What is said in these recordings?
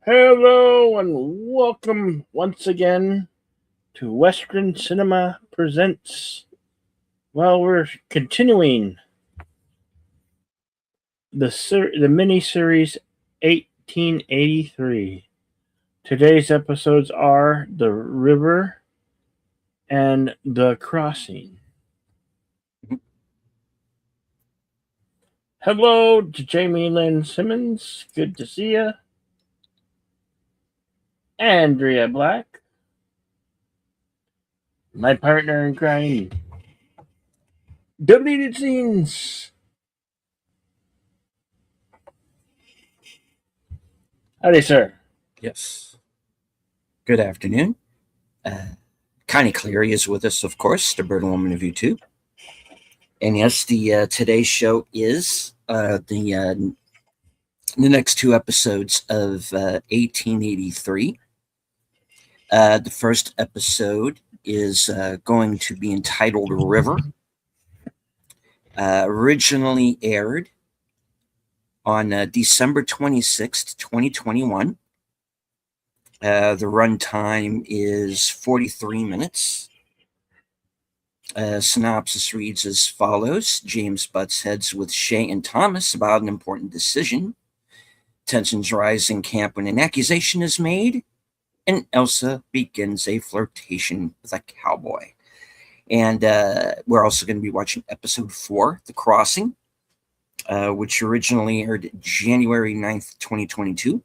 Hello and welcome once again to Western Cinema Presents. Well, we're continuing the mini series 1883. Today's episodes are The River and The Crossing. Hello to Jamie Lynn Simmons. Good to see you. Andrea Black, my partner in crime. Deleted scenes. Howdy, sir. Yes. Good afternoon. Connie Cleary is with us, of course, the Bird Woman of YouTube. And yes, the today's show is the next two episodes of 1883. The first episode is going to be entitled River. Originally aired on December 26th, 2021. The runtime is 43 minutes. Synopsis reads as follows. James butts heads with Shay and Thomas about an important decision. Tensions rise in camp when an accusation is made, and Elsa begins a flirtation with a cowboy. And we're also going to be watching episode 4, The Crossing, which originally aired January 9th, 2022.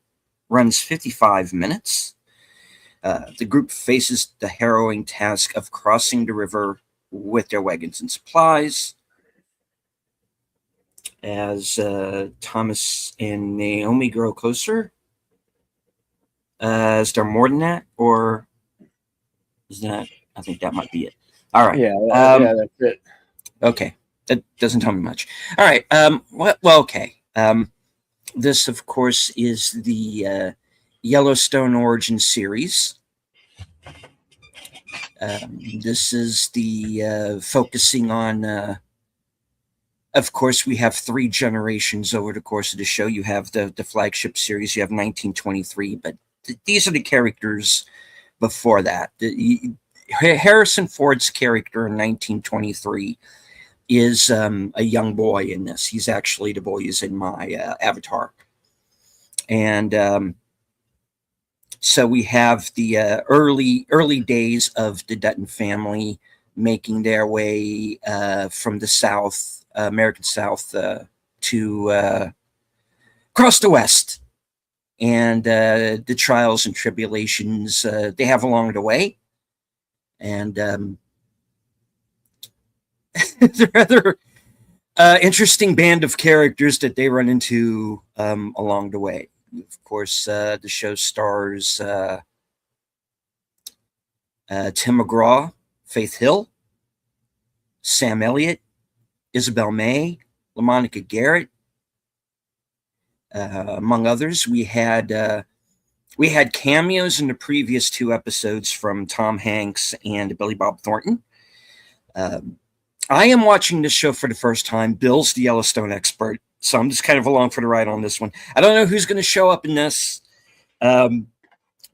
Runs 55 minutes. The group faces the harrowing task of crossing the river with their wagons and supplies. As Thomas and Naomi grow closer. Is there more than that? Or is that? I think that might be it. All right. Yeah, that's it. Okay. That doesn't tell me much. All right. Well, okay. This, of course, is the Yellowstone Origin series. This is the focusing on, of course, we have 3 generations over the course of the show. You have the flagship series, you have 1923, but these are the characters before that. Harrison Ford's character in 1923 is a young boy in this. He's actually the boy who's in my avatar. And so we have the early days of the Dutton family making their way from the South, American South, to across the West, and the trials and tribulations they have along the way, and the rather interesting band of characters that they run into along the way. Of course, the show stars Tim McGraw, Faith Hill, Sam Elliott, Isabel May, LaMonica Garrett, among others. We had cameos in the previous 2 episodes from Tom Hanks and Billy Bob Thornton. I am watching this show for the first time. Bill's the Yellowstone expert, so I'm just kind of along for the ride on this one. I don't know who's going to show up in this.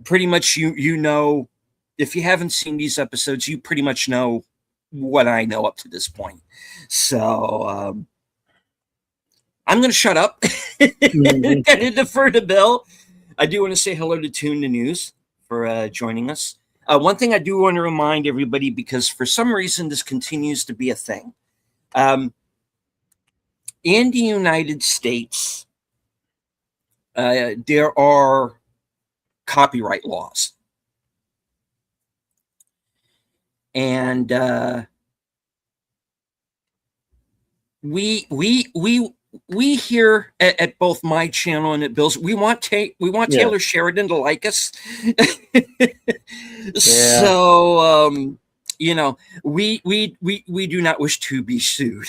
Pretty much, you know, if you haven't seen these episodes, you pretty much know what I know up to this point. So I'm going to shut up and defer to Bill. I do want to say hello to Tune the News for joining us. One thing I do want to remind everybody, because for some reason this continues to be a thing. In the United States, there are copyright laws. And we here at both my channel and at Bill's, we want Taylor Sheridan to like us. So you know, we do not wish to be sued.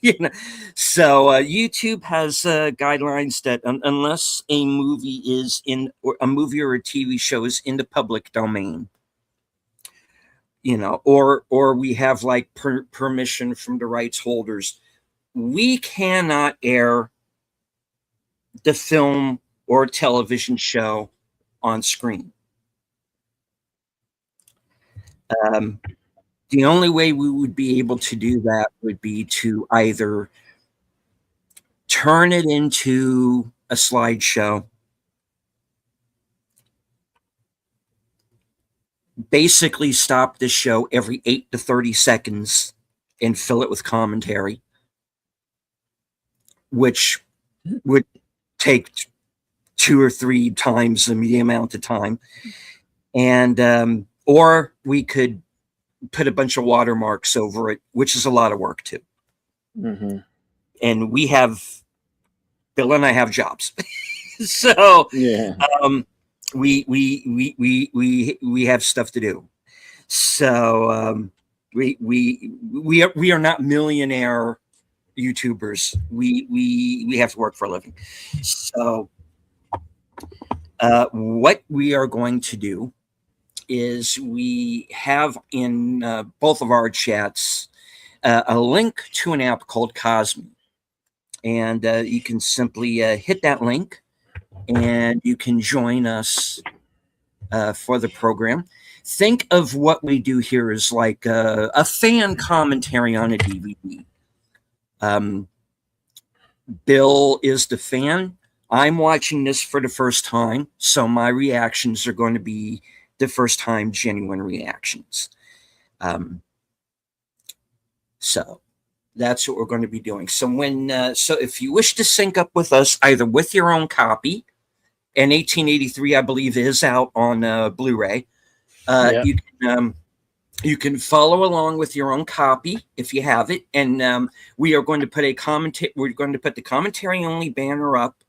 You know, so YouTube has guidelines that unless a movie is or a TV show is in the public domain, you know, or we have like permission from the rights holders, we cannot air the film or television show on screen. The only way we would be able to do that would be to either turn it into a slideshow, basically stop the show every 8 to 30 seconds and fill it with commentary, which would take 2 or 3 times the amount of time. And or we could put a bunch of watermarks over it, which is a lot of work too. Mm-hmm. And Bill and I have jobs. So Yeah. we have stuff to do. So we are not millionaire YouTubers. We have to work for a living. So what we are going to do is we have in both of our chats a link to an app called Cosme. And you can simply hit that link and you can join us for the program. Think of what we do here as like a fan commentary on a DVD. Bill is the fan. I'm watching this for the first time, so my reactions are going to be the first time genuine reactions. So that's what we're going to be doing. So so if you wish to sync up with us, either with your own copy, and 1883, I believe, is out on Blu-ray. Yeah. You can follow along with your own copy if you have it, and we are going to put We're going to put the commentary only banner up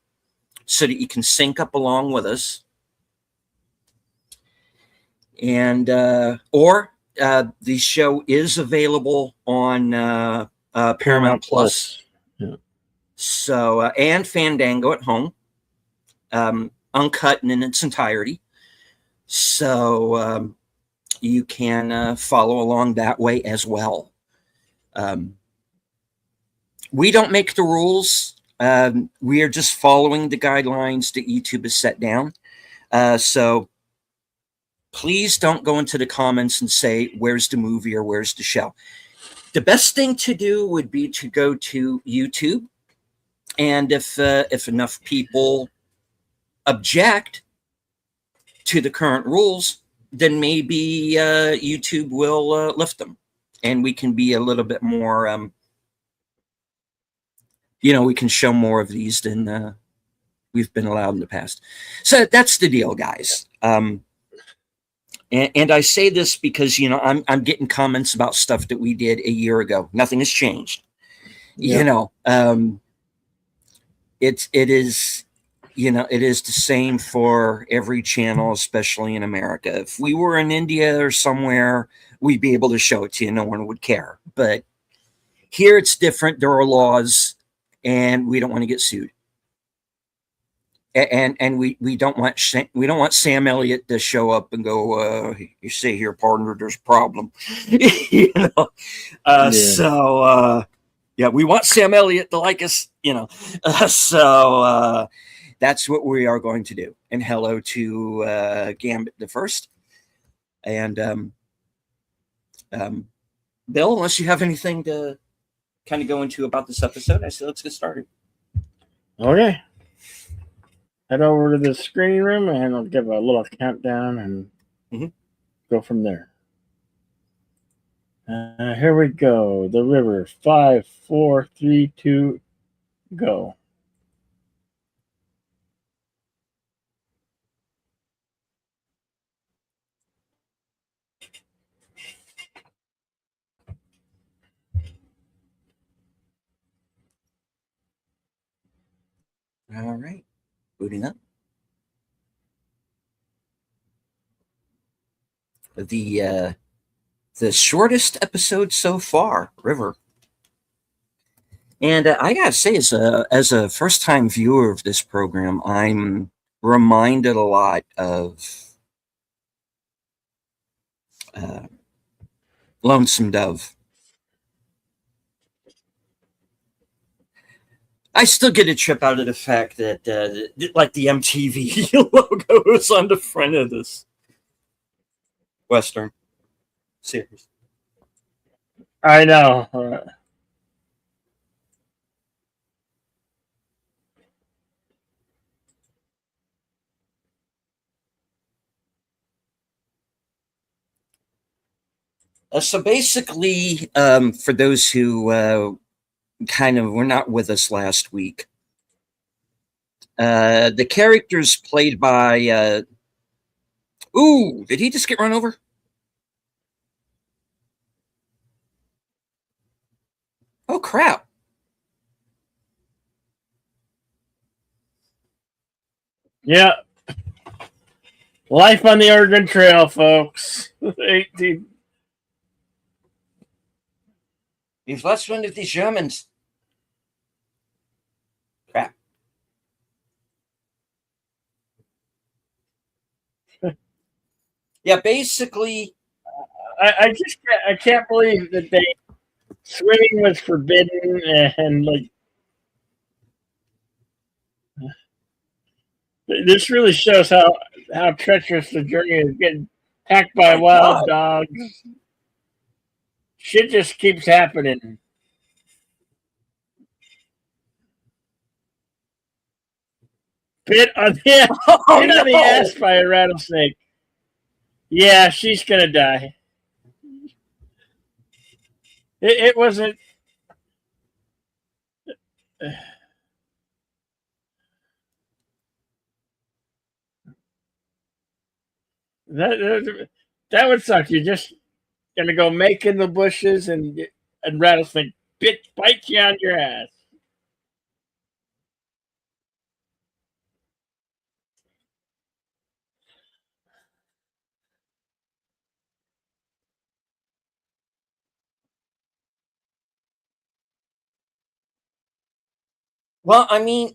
so that you can sync up along with us. And or the show is available on Paramount Plus. Yeah. So and Fandango at home, uncut and in its entirety. So you can follow along that way as well. We don't make the rules. We are just following the guidelines that YouTube has set down. So please don't go into the comments and say, where's the movie or where's the show? The best thing to do would be to go to YouTube. And if enough people object to the current rules, then maybe YouTube will lift them, and we can be a little bit more, we can show more of these than we've been allowed in the past. So that's the deal, guys. And I say this because I'm getting comments about stuff that we did a year ago. Nothing has changed. Yeah. It is the same for every channel, especially in America. If we were in India or somewhere, we'd be able to show it to you. No one would care. But here it's different. There are laws, and we don't want to get sued. And we don't want Sam Elliott to show up and go, you see here, partner, there's a problem. Yeah. So we want Sam Elliott to like us, so that's what we are going to do. And hello to Gambit the First. And Bill, unless you have anything to kind of go into about this episode, I say let's get started. Okay. Head over to the screening room and I'll give a little countdown and go from there. Here we go. The river. 5, 4, 3, 2, go. All right. Booting up. The shortest episode so far, River. And I gotta say, as a first time viewer of this program, I'm reminded a lot of Lonesome Dove. I still get a trip out of the fact that, like, the MTV logo is on the front of this Western series. I know. So basically, for those who kind of were not with us last week, the characters played by. Ooh, did he just get run over? Oh, crap. Yeah. Life on the Oregon Trail, folks. 18. We've lost one of these Germans. Crap. Yeah, basically. I can't believe that they swimming was forbidden and like this really shows how treacherous the journey is. Getting attacked by My wild God. dogs. Shit just keeps happening. Bit on the Oh, bit on the no. ass by a rattlesnake. Yeah, she's gonna die. It wasn't. That would suck. You're just gonna go make in the bushes and rattlesnake bite you on your ass. Well, I mean,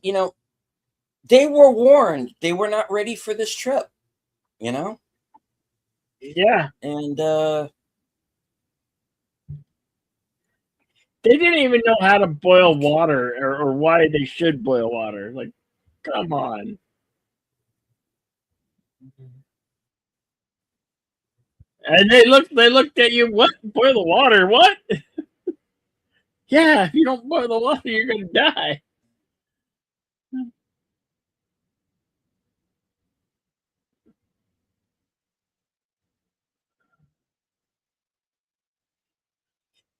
they were warned. They were not ready for this trip, you know? Yeah, And they didn't even know how to boil water or why they should boil water. Like, come on. And they looked at you. What? Boil the water? What? Yeah, if you don't boil the water, you're gonna die.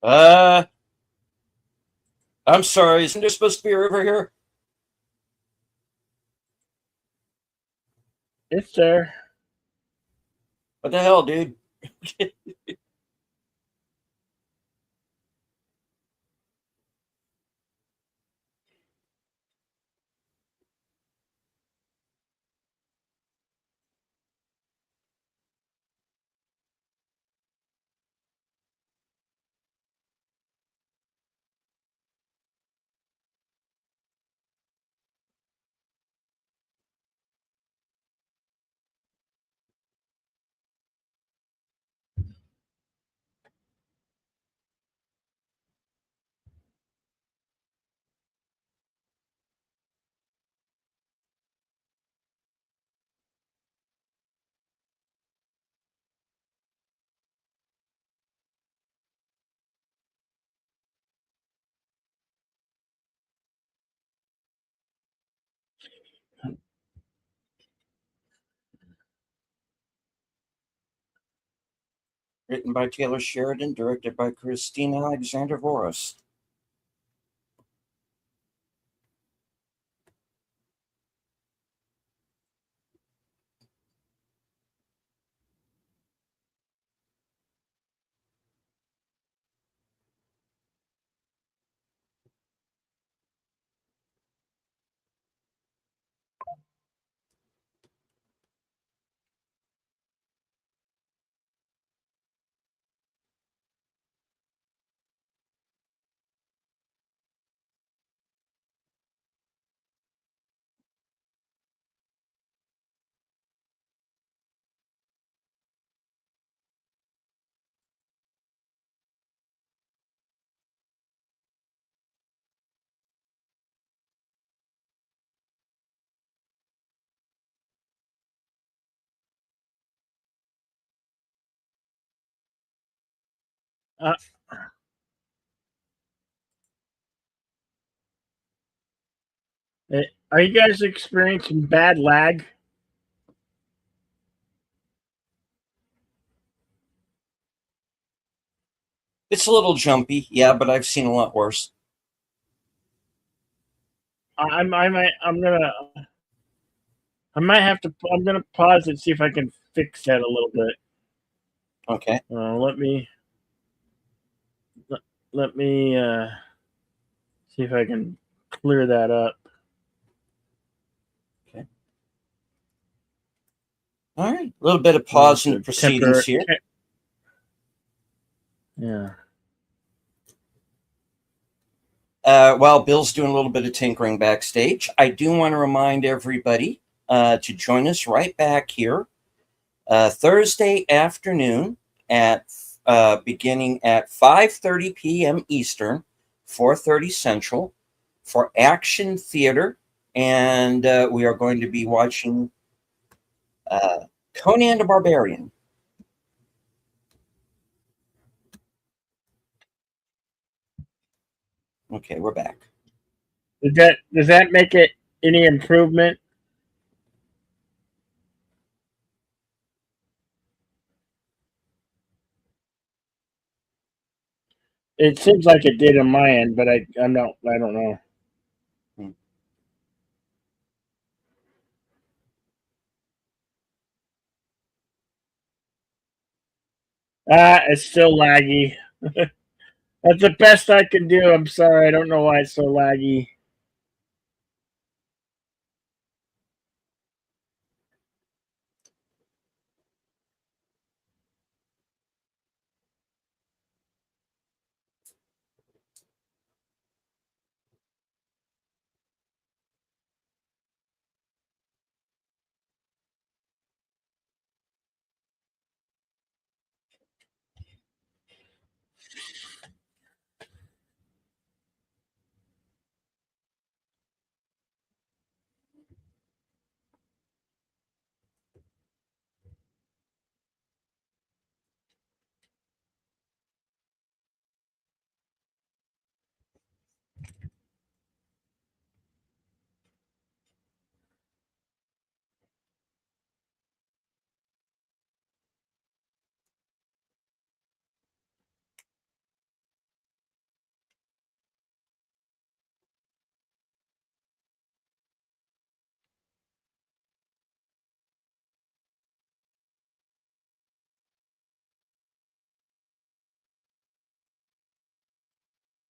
uh I'm sorry, isn't there supposed to be a river here? It's there. What the hell, dude? Written by Taylor Sheridan, directed by Christina Alexander Voros. Uh, are you guys experiencing bad lag? It's a little jumpy, yeah, but I've seen a lot worse. I might have to. I'm gonna pause and see if I can fix that a little bit. Okay. Let me let me see if I can clear that up. Okay. All right. A little bit of Uh, pause in the proceedings temporary. here. Yeah. While Bill's doing a little bit of tinkering backstage, I do want to remind everybody to join us right back here Thursday afternoon at beginning at 5:30 p.m. Eastern, 4:30 Central, for Action Theater, and we are going to be watching Conan the Barbarian. Okay, we're back. Does that make it any improvement? It seems like it did on my end, but I don't know. Hmm. It's still laggy. That's the best I can do. I'm sorry. I don't know why it's so laggy.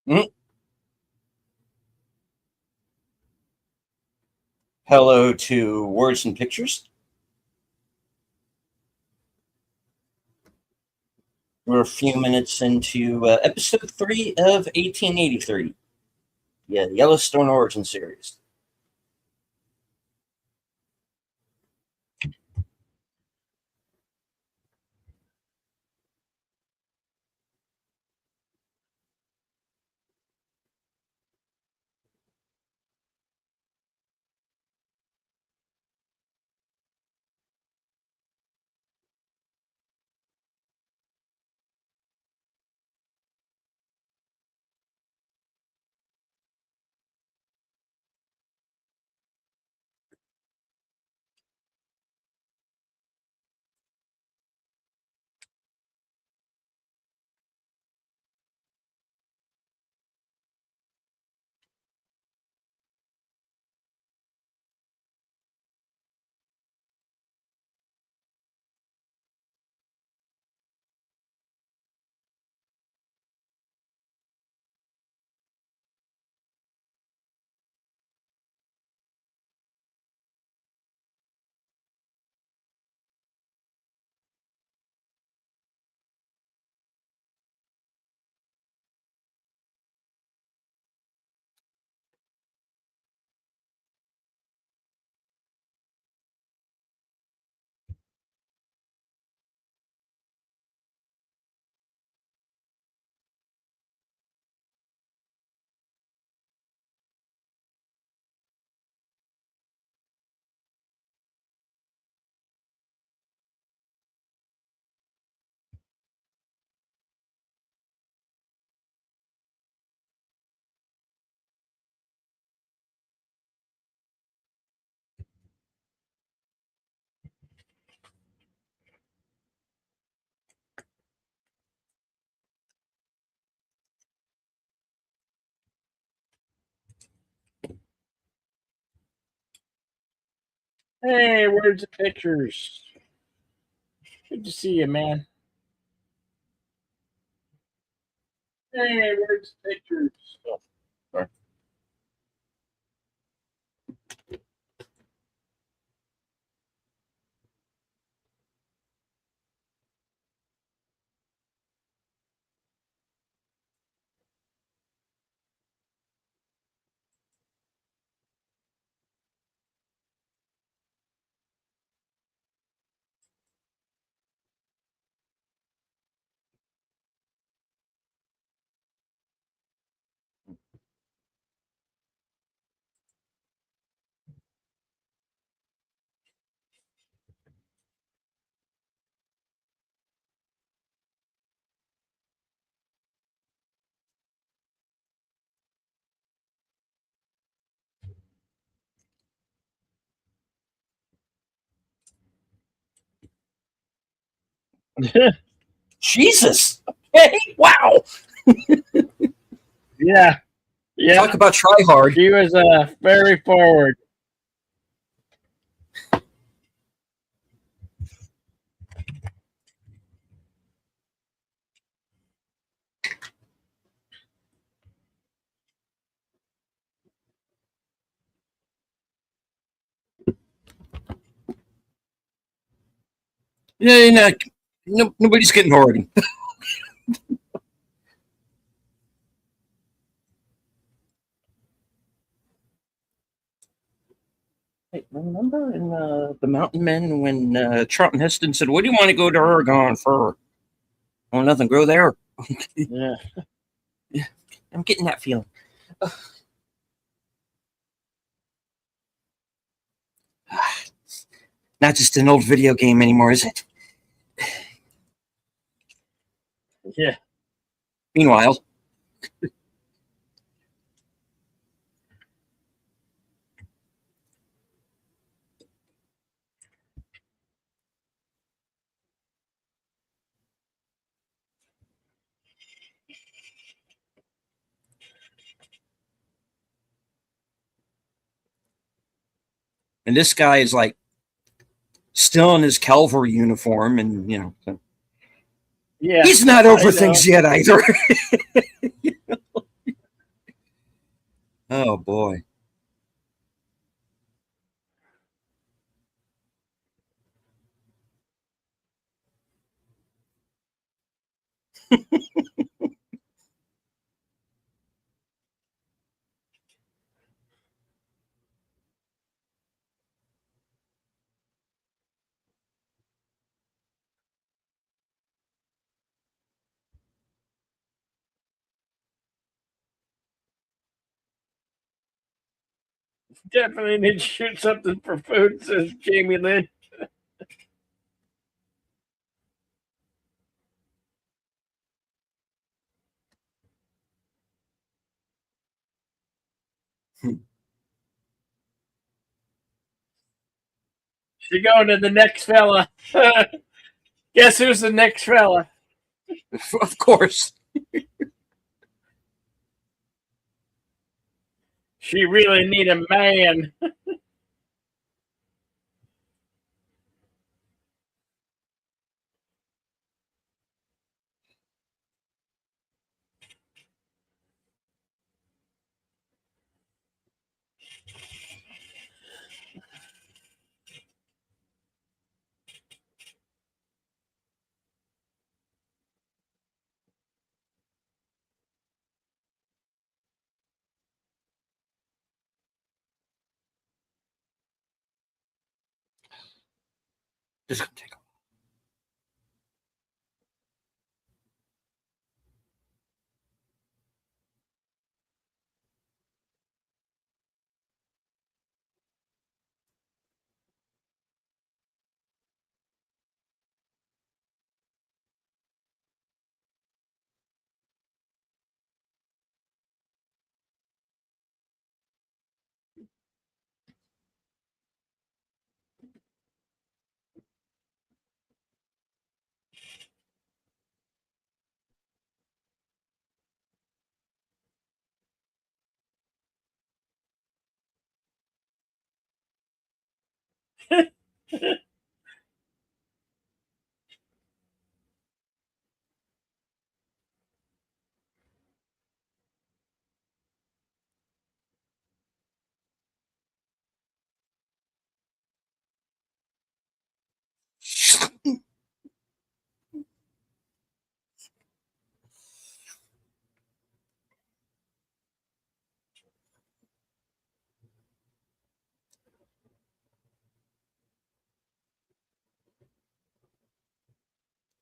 Mm. Hello to Words and Pictures. We're a few minutes into episode 3 of 1883. Yeah, the Yellowstone Origin Series. Hey, where's the pictures? Good to see you, man. Hey, where's the pictures? Oh, sorry. Jesus. Hey, wow. Yeah, yeah. Talk about try hard. She was very forward. Yeah, nobody's getting horny. Hey, remember in the Mountain Men when Charlton Heston said, "What do you want to go to Oregon for?" Oh, nothing. Grow there. Yeah. Yeah, I'm getting that feeling. Not just an old video game anymore, is it? Yeah. Meanwhile, and this guy is like still in his cavalry uniform, and Yeah. he's not I over know. things yet either. Oh boy. Definitely need to shoot something for food, says Jamie Lynn. She's going to the next fella. Guess who's the next fella? Of course. She really need a man. Just gonna take a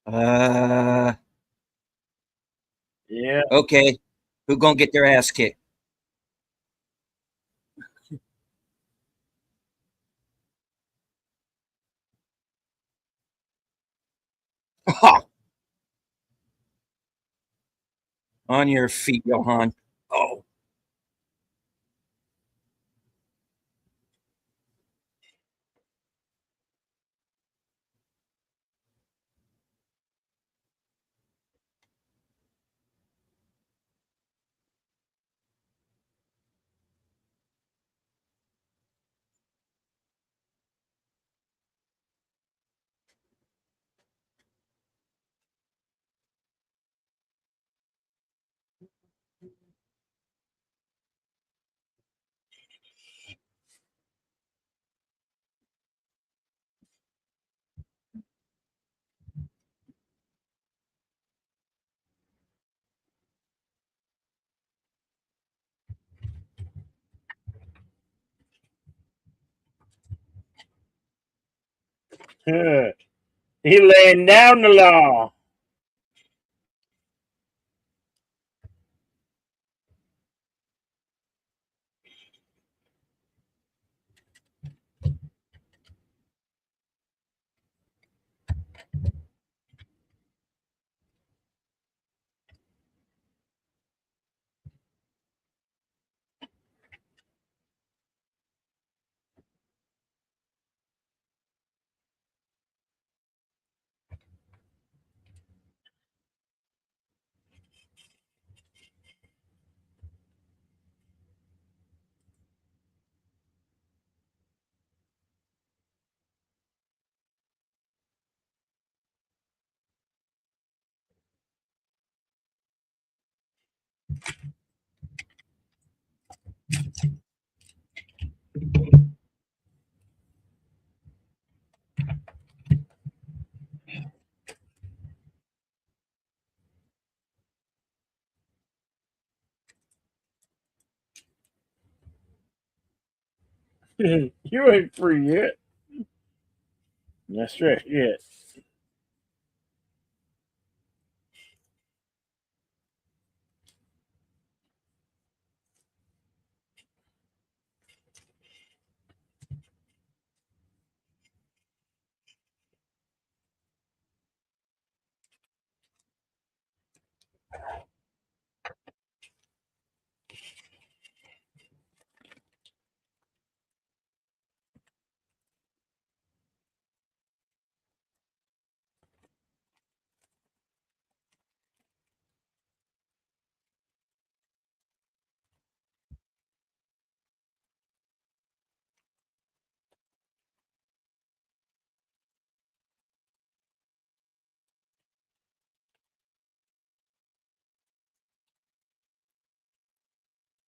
Uh, Yeah. okay. Who gonna get their ass kicked? On your feet, Johan. Oh, He laying down the law. You ain't free yet. That's right. Yet.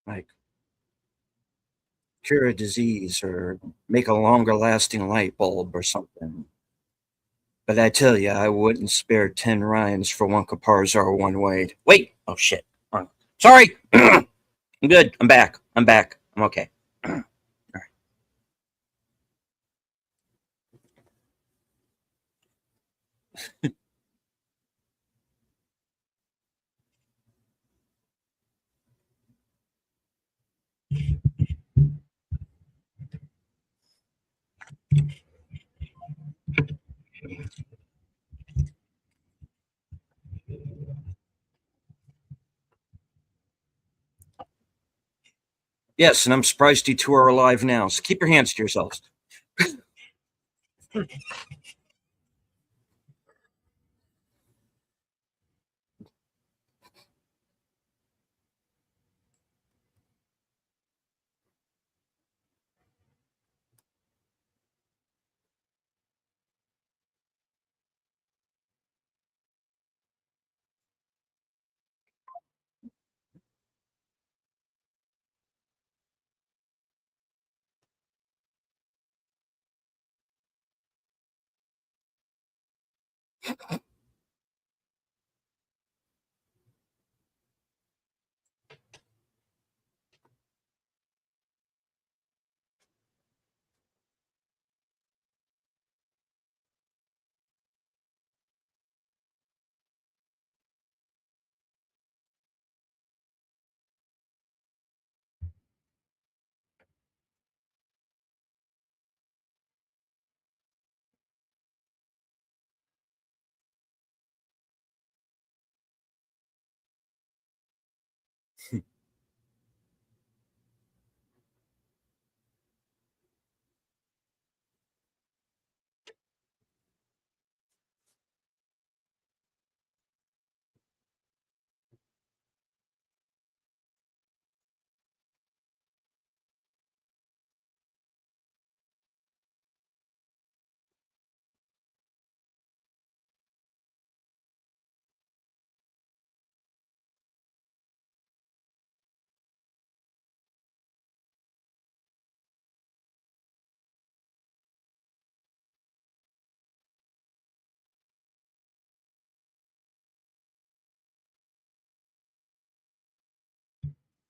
like cure a disease or make a longer lasting light bulb or something. But I tell you, I wouldn't spare 10 Ryans for one Caparza or one Wade. Wait! Oh, shit. Sorry! I'm good. I'm back. I'm back. I'm okay. Yes, and I'm surprised you two are alive now, so keep your hands to yourselves.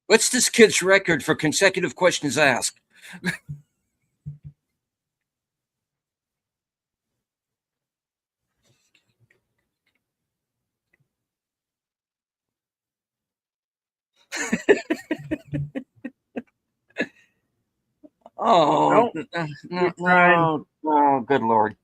What's this kid's record for consecutive questions asked? Oh, Nope, you tried. oh, good Lord.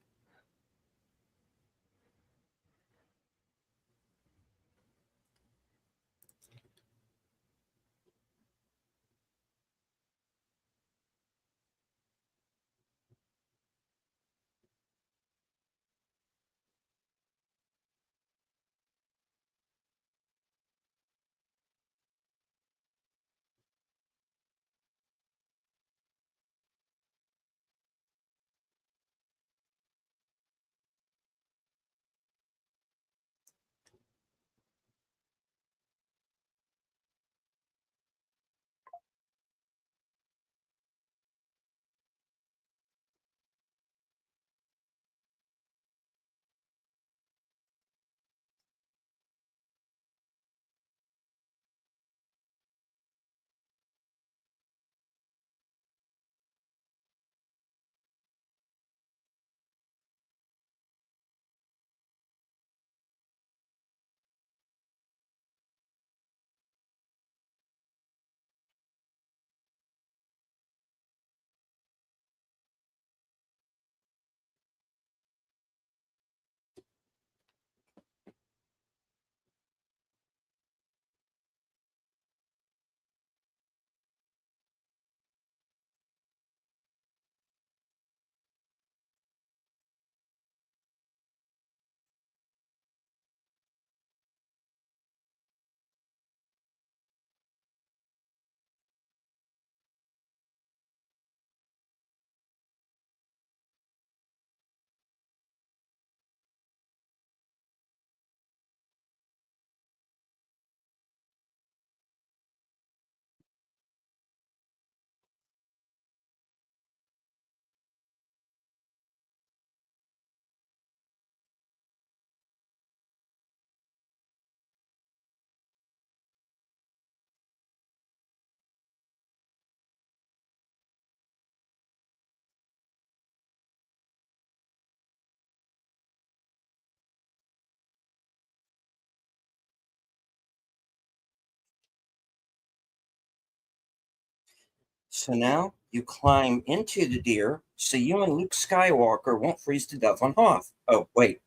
So now you climb into the deer so you and Luke Skywalker won't freeze to death on Hoth. Oh, wait.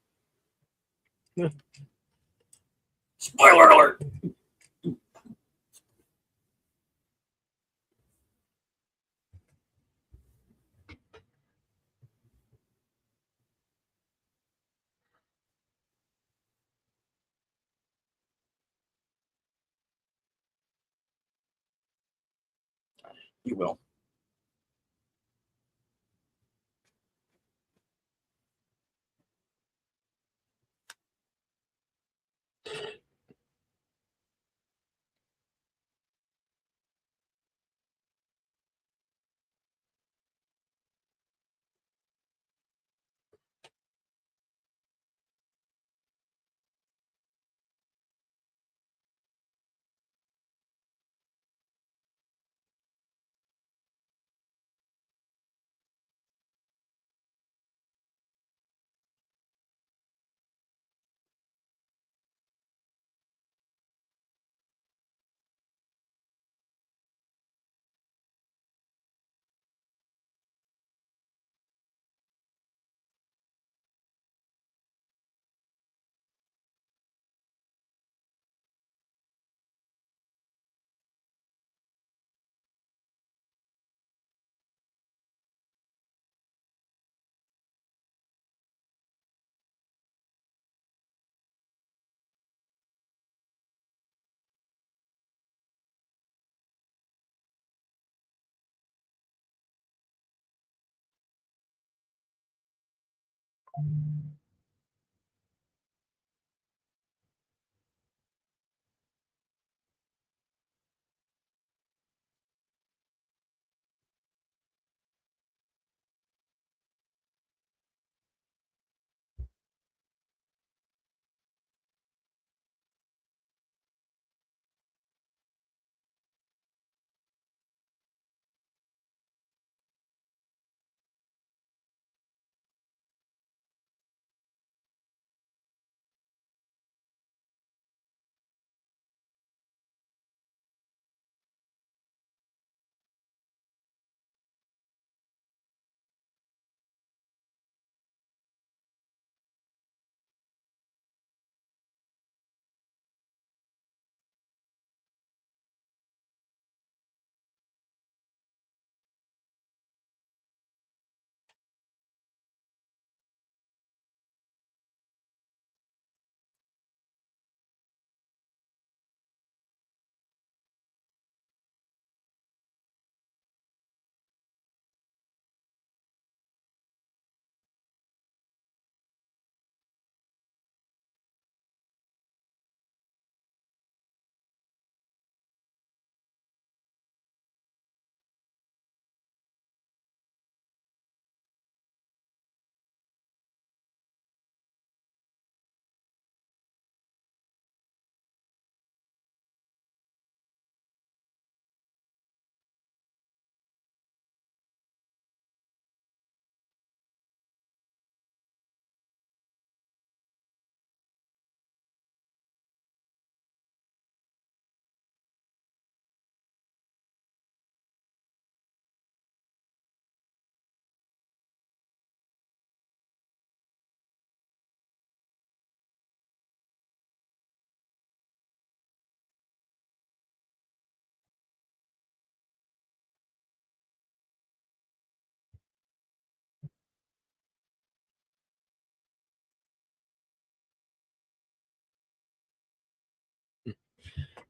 Spoiler alert! You will.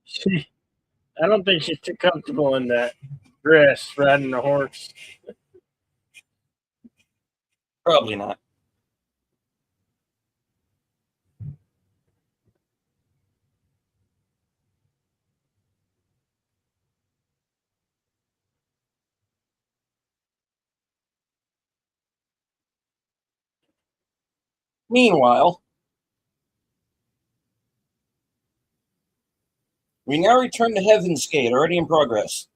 She, I don't think she's too comfortable in that dress riding the horse. Probably not. Meanwhile, we now return to Heaven's Gate, already in progress.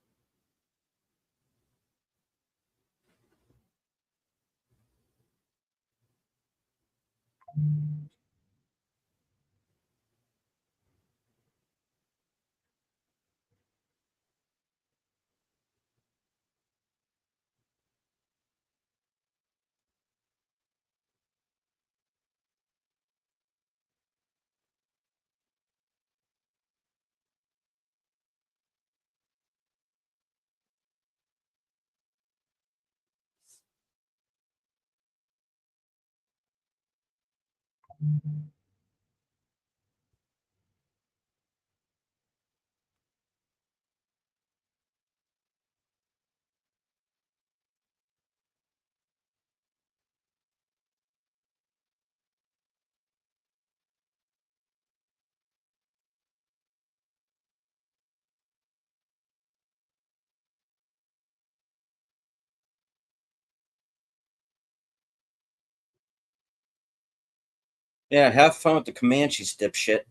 Yeah, have fun with the Comanches, dipshit.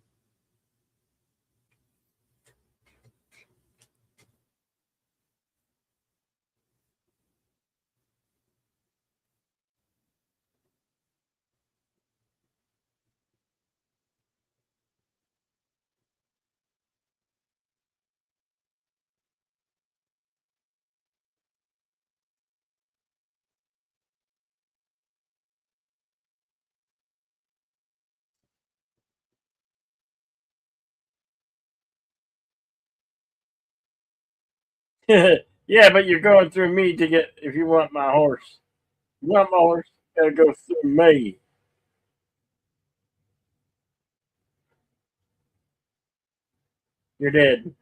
Yeah, but you're going through me to get if you want my horse. You want my horse, you gotta go through me. You're dead.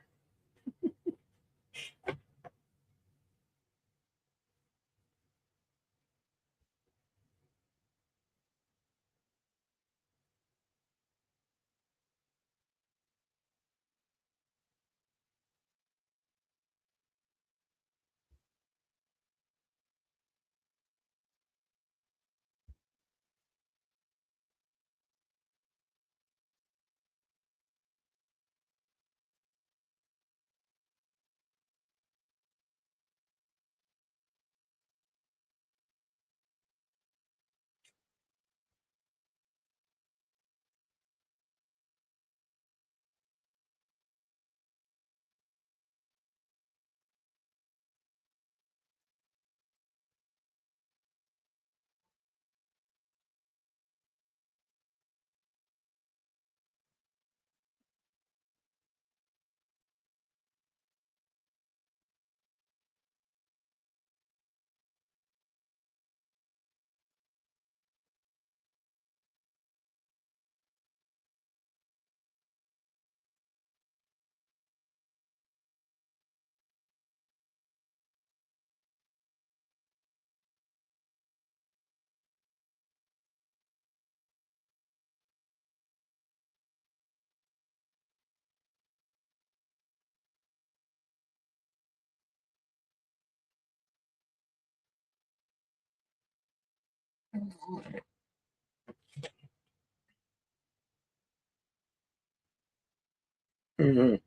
Mhm.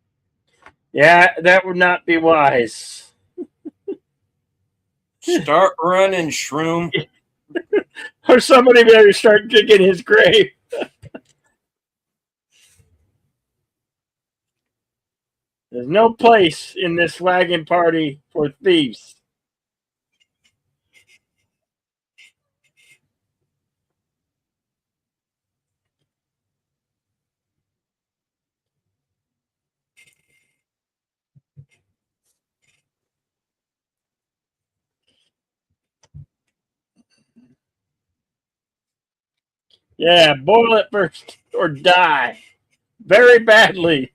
Yeah, that would not be wise. Start running, Shroom. Or somebody better start digging his grave. There's no place in this wagon party for thieves. Yeah, boil it first or die very badly.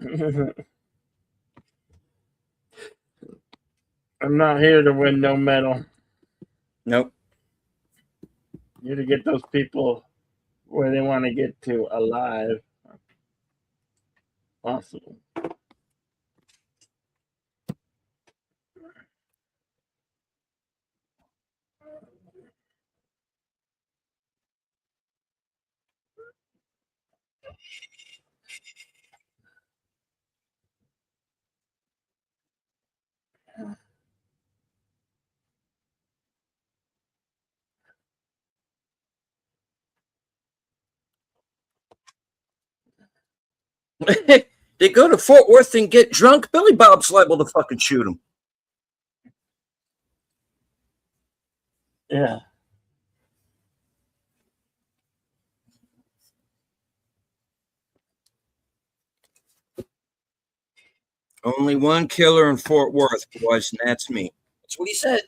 I'm not here to win no medal. Nope. I'm here to get those people where they want to get to alive. Possible. They go to Fort Worth and get drunk. Billy Bob's liable to fucking shoot him. Yeah. Only one killer in Fort Worth, boys, and that's me. That's what he said.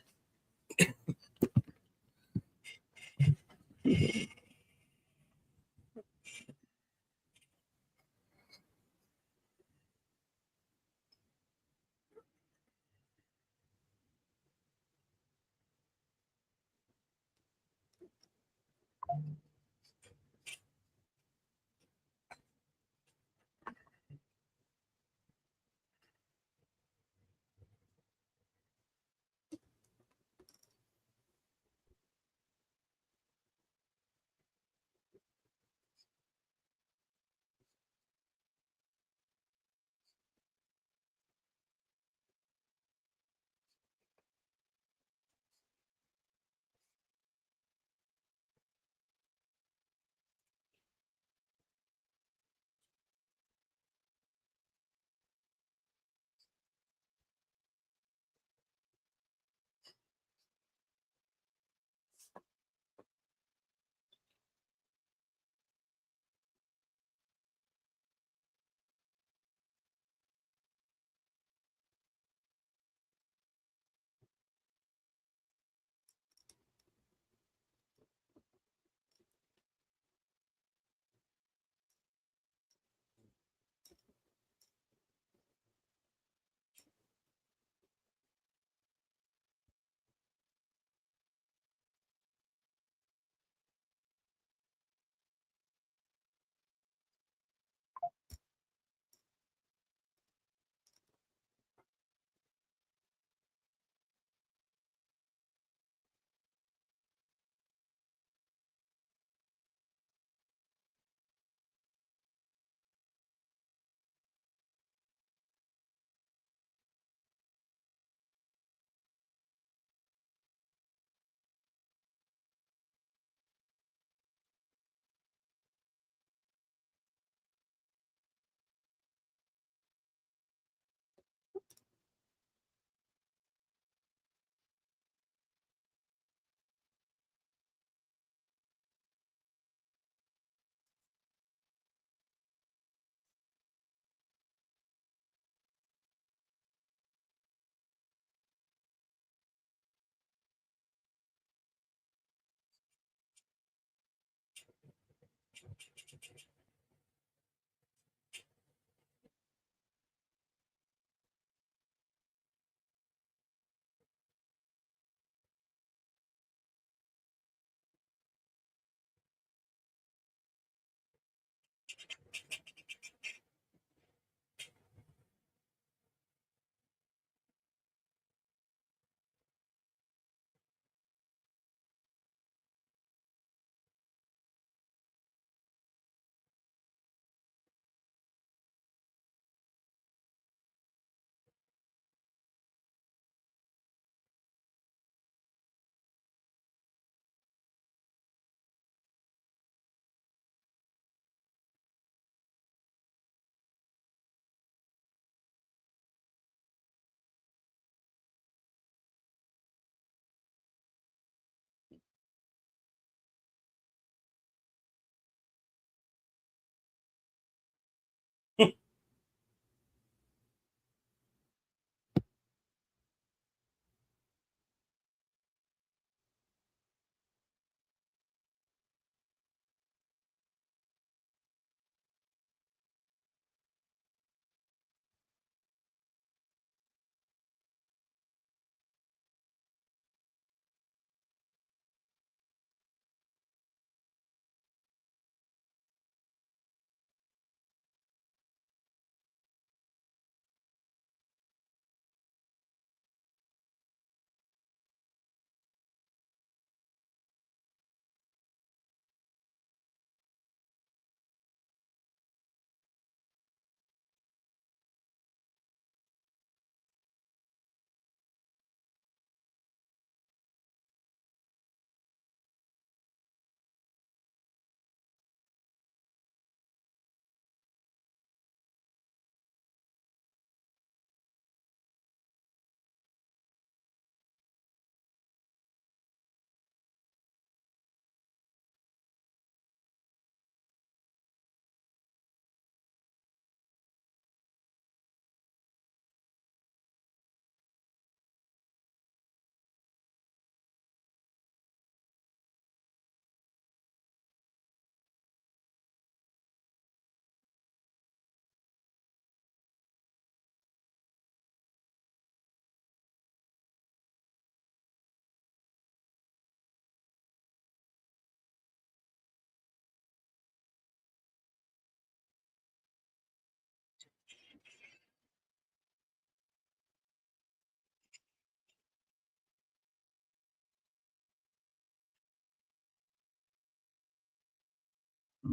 Oh.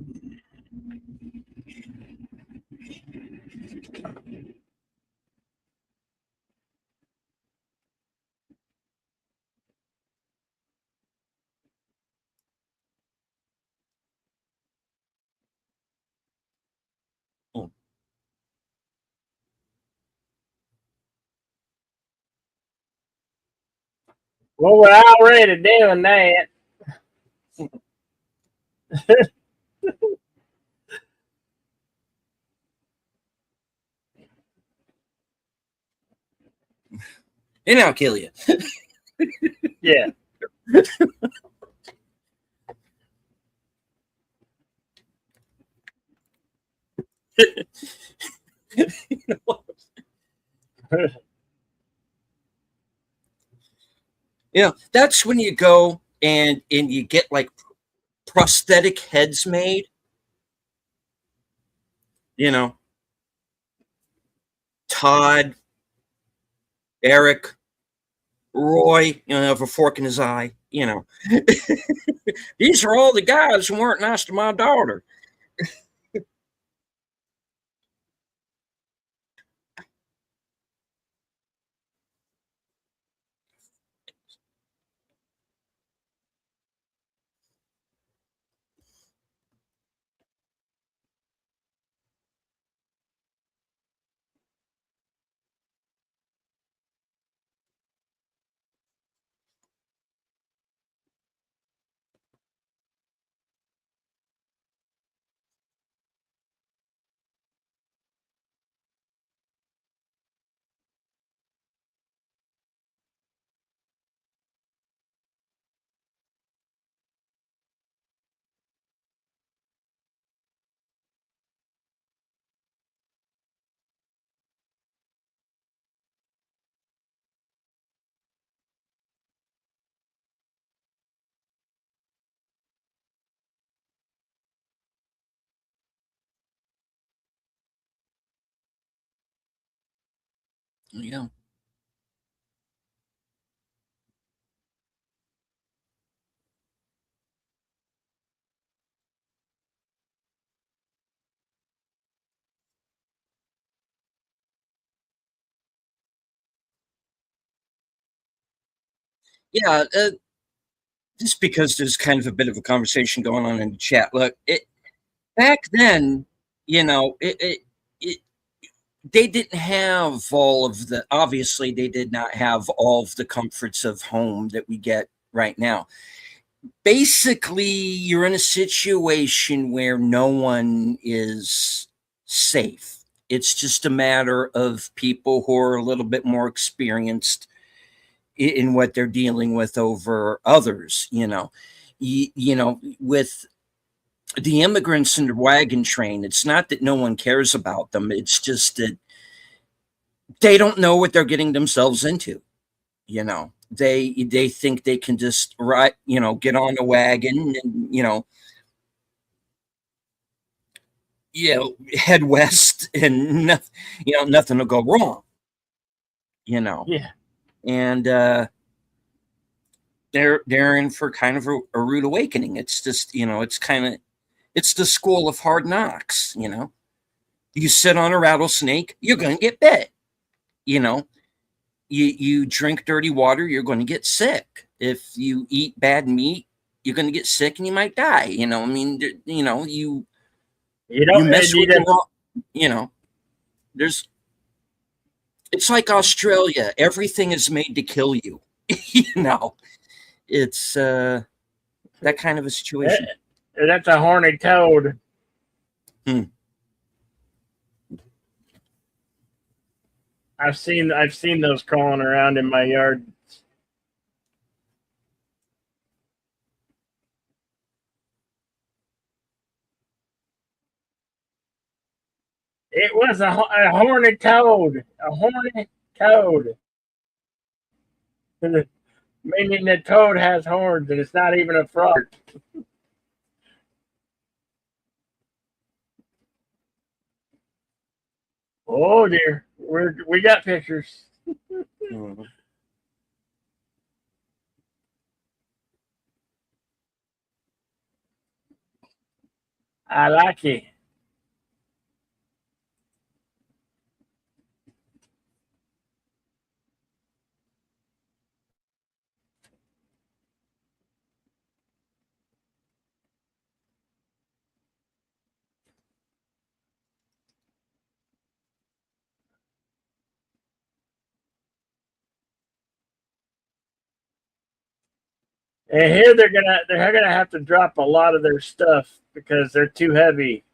Well, we're already doing that. And I'll kill you. Yeah. That's when you go and you get like prosthetic heads made. You know, Todd, Eric, Roy, have a fork in his eye. These are all the guys who weren't nice to my daughter. Yeah. Yeah, just because there's kind of a bit of a conversation going on in the chat. Look, back then, you know, it they didn't have all of the obviously they did not have all of the comforts of home that we get right now. Basically, you're in a situation where no one is safe. It's just a matter of people who are a little bit more experienced in what they're dealing with over others. With the immigrants in the wagon train, it's not that no one cares about them. It's just that they don't know what they're getting themselves into. They think they can just get on a wagon and head west and nothing will go wrong. Yeah. And they're in for kind of a rude awakening. It's just it's the school of hard knocks. You sit on a rattlesnake, you're going to get bit. You know, you drink dirty water, you're going to get sick. If you eat bad meat, you're going to get sick and you might die. I mean, You you don't. mess You with the just. wrong. There's It's like Australia. Everything is made to kill you. It's that kind of a situation. That's a horny toad. Hmm. I've seen those crawling around in my yard. It was a horny toad. A horny toad. Meaning the toad has horns and it's not even a frog. Oh dear. We got pictures. Mhm. I like it. And here they're gonna have to drop a lot of their stuff because they're too heavy.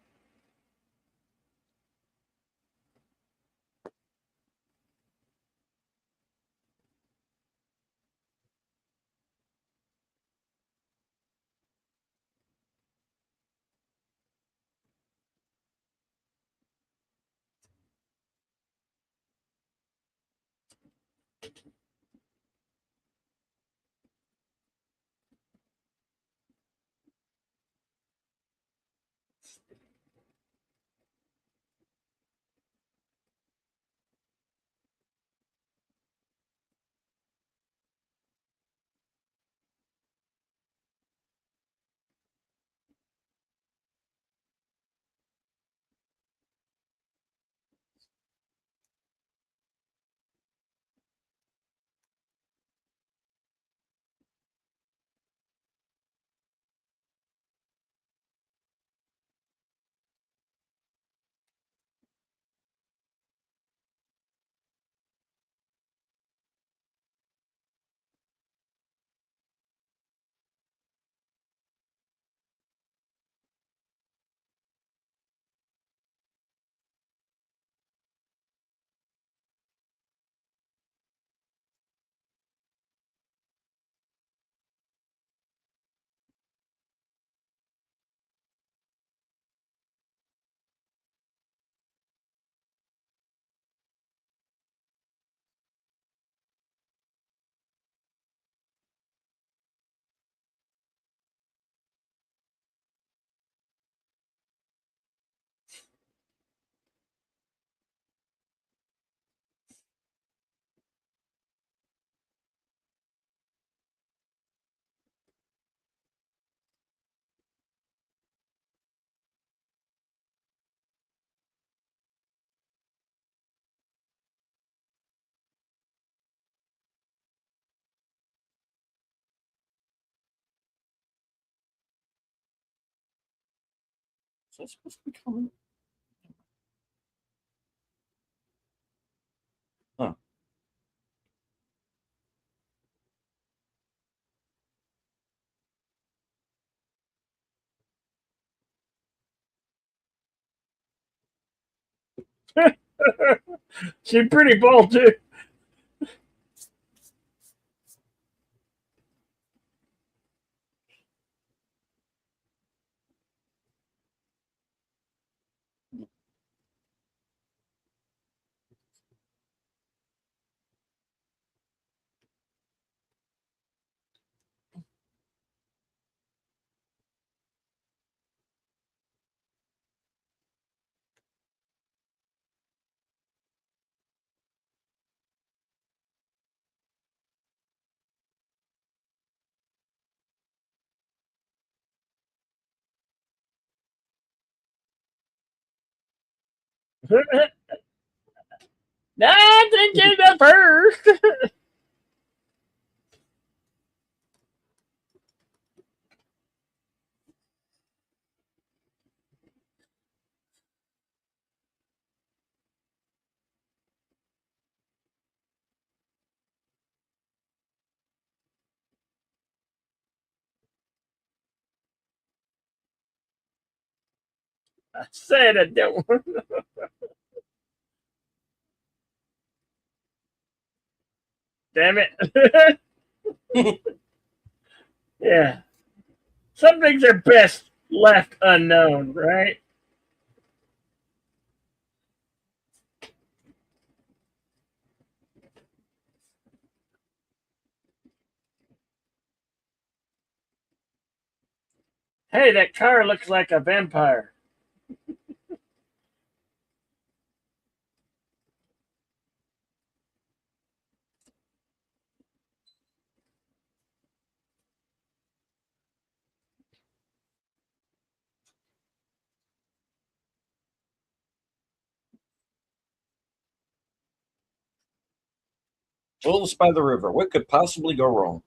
Is that supposed to be coming? Huh. She's pretty bold too. I think you're the first. I said I don't. Damn it. Yeah. Some things are best left unknown, right? Hey, that car looks like a vampire. Wilderness by the river. What could possibly go wrong?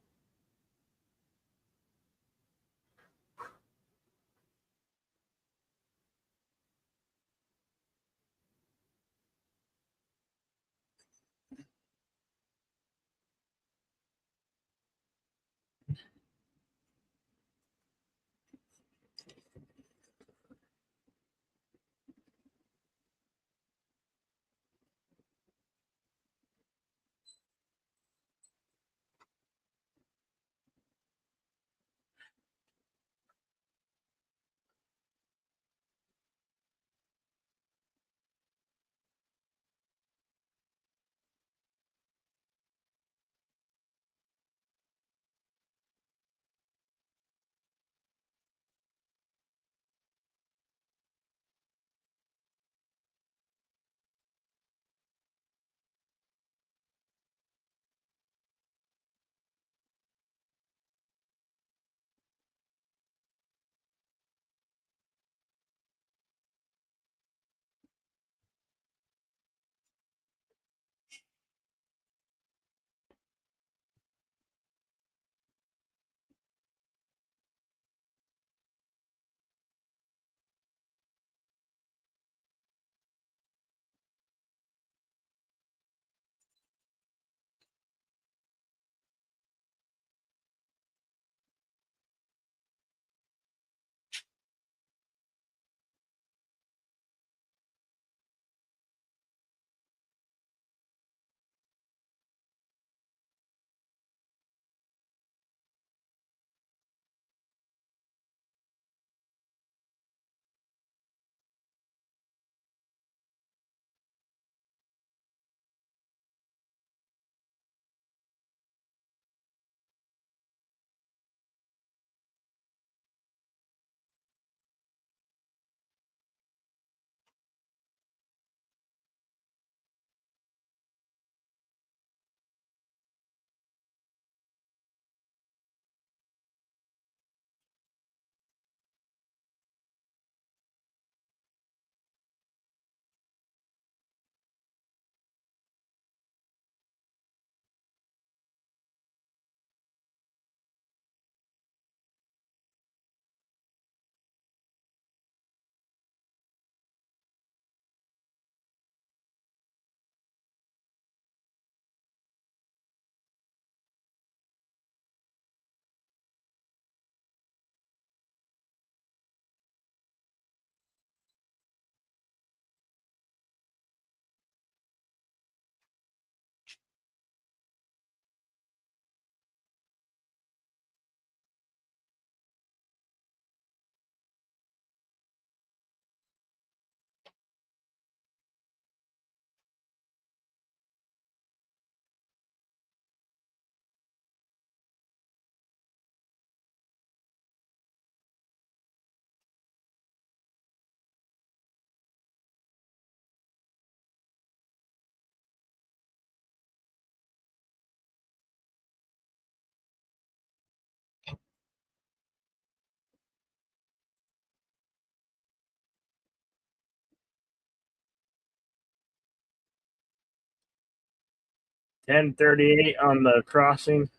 Ten 38 on the crossing.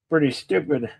pretty stupid.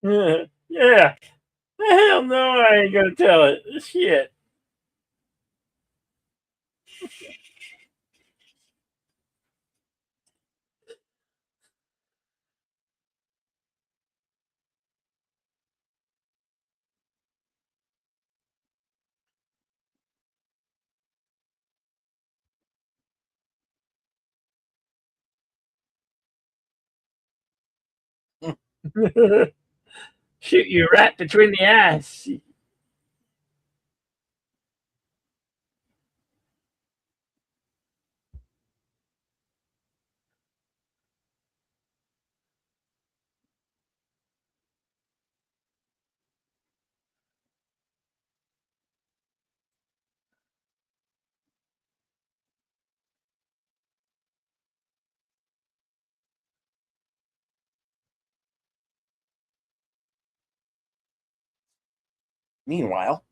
Yeah. Hell no, I ain't gonna tell it. Shit. Shoot you right between the eyes. Meanwhile,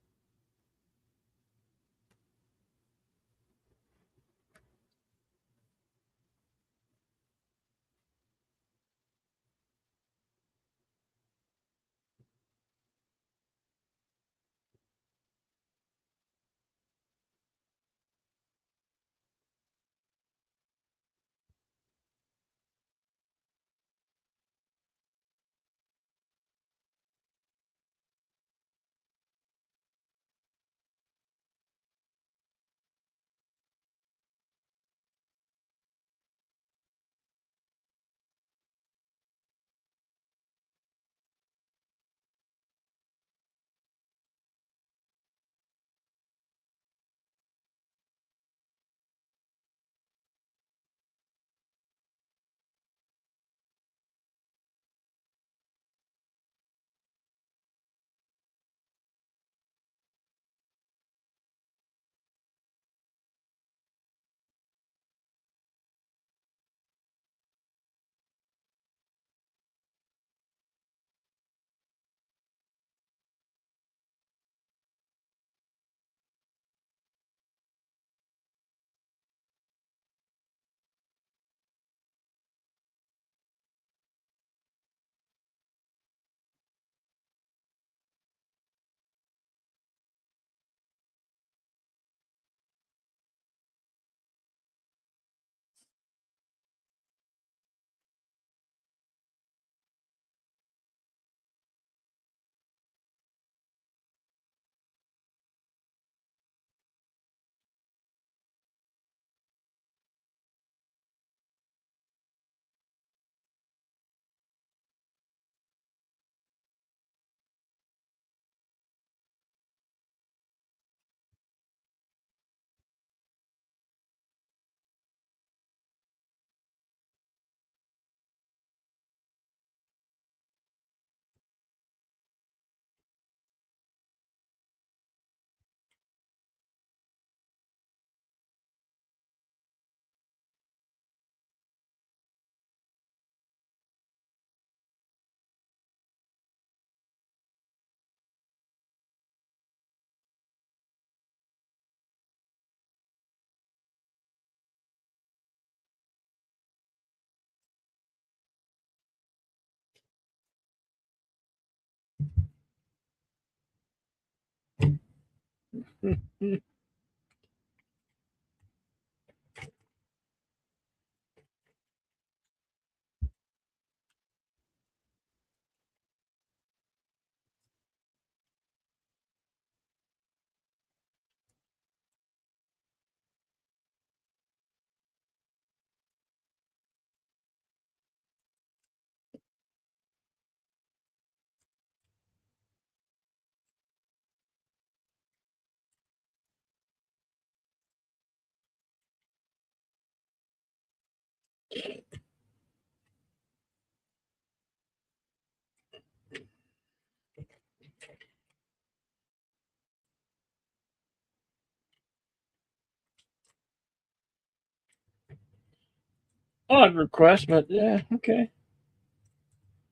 Odd request, but yeah, okay.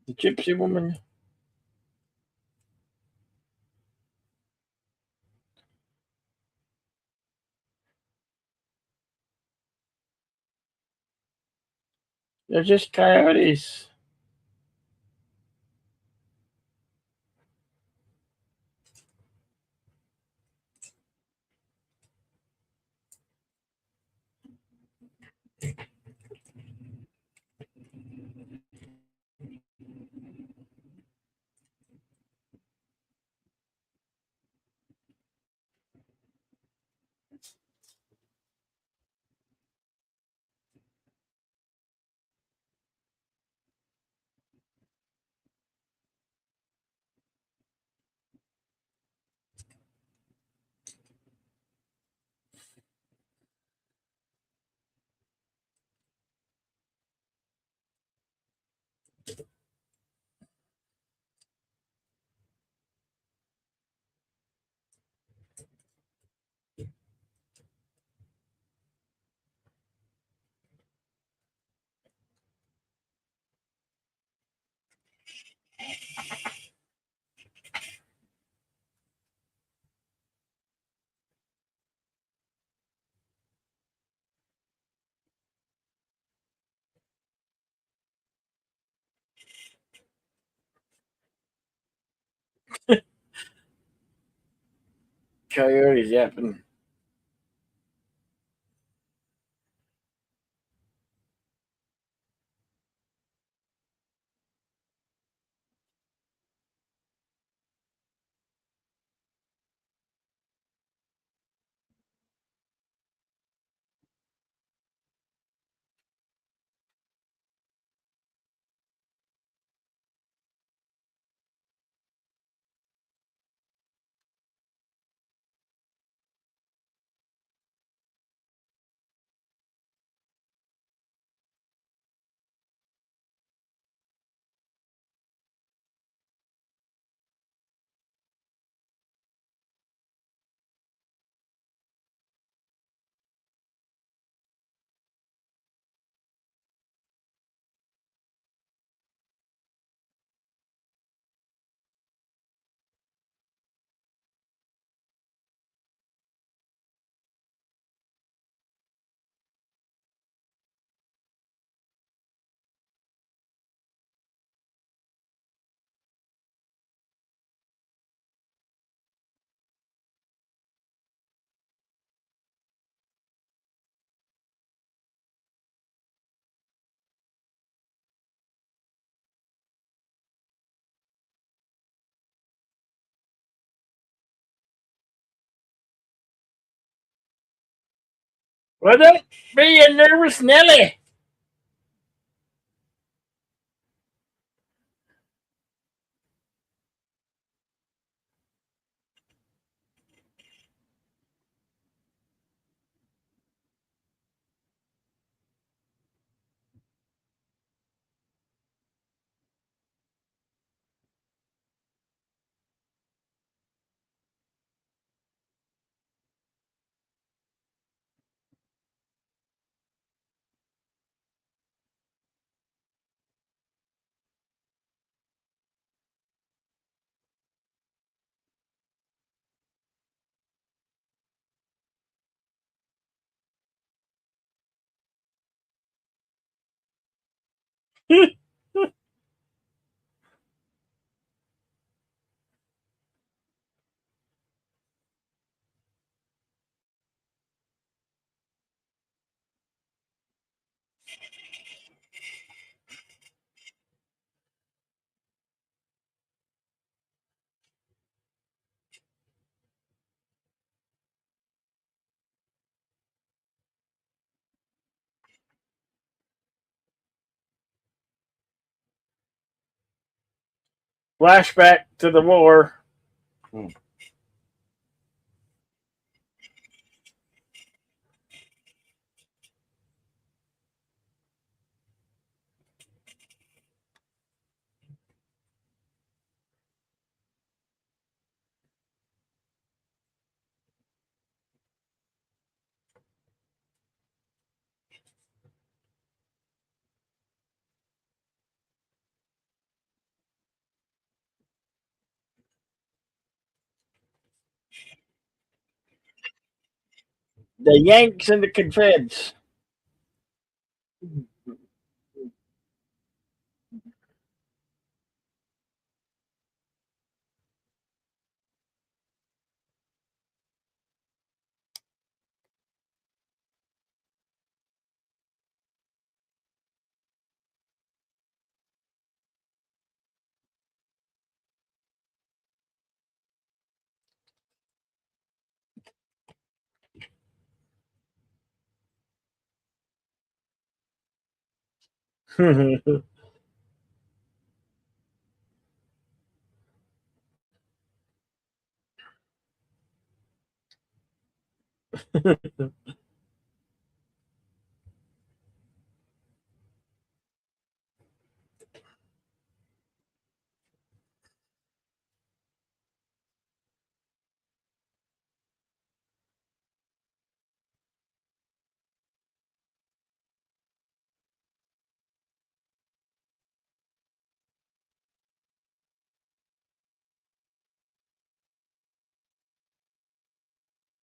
The gypsy woman. They're just coyotes. Coyotes yapping. Well, don't be a nervous Nelly. Flashback to the war. The Yanks and the Confeds.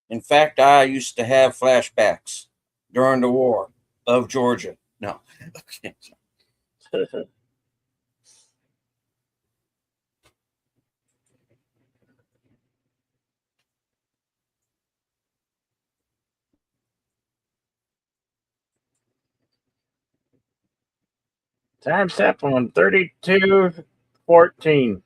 In fact, I used to have flashbacks during the war of Georgia. No. Okay. Time step on 32:14. I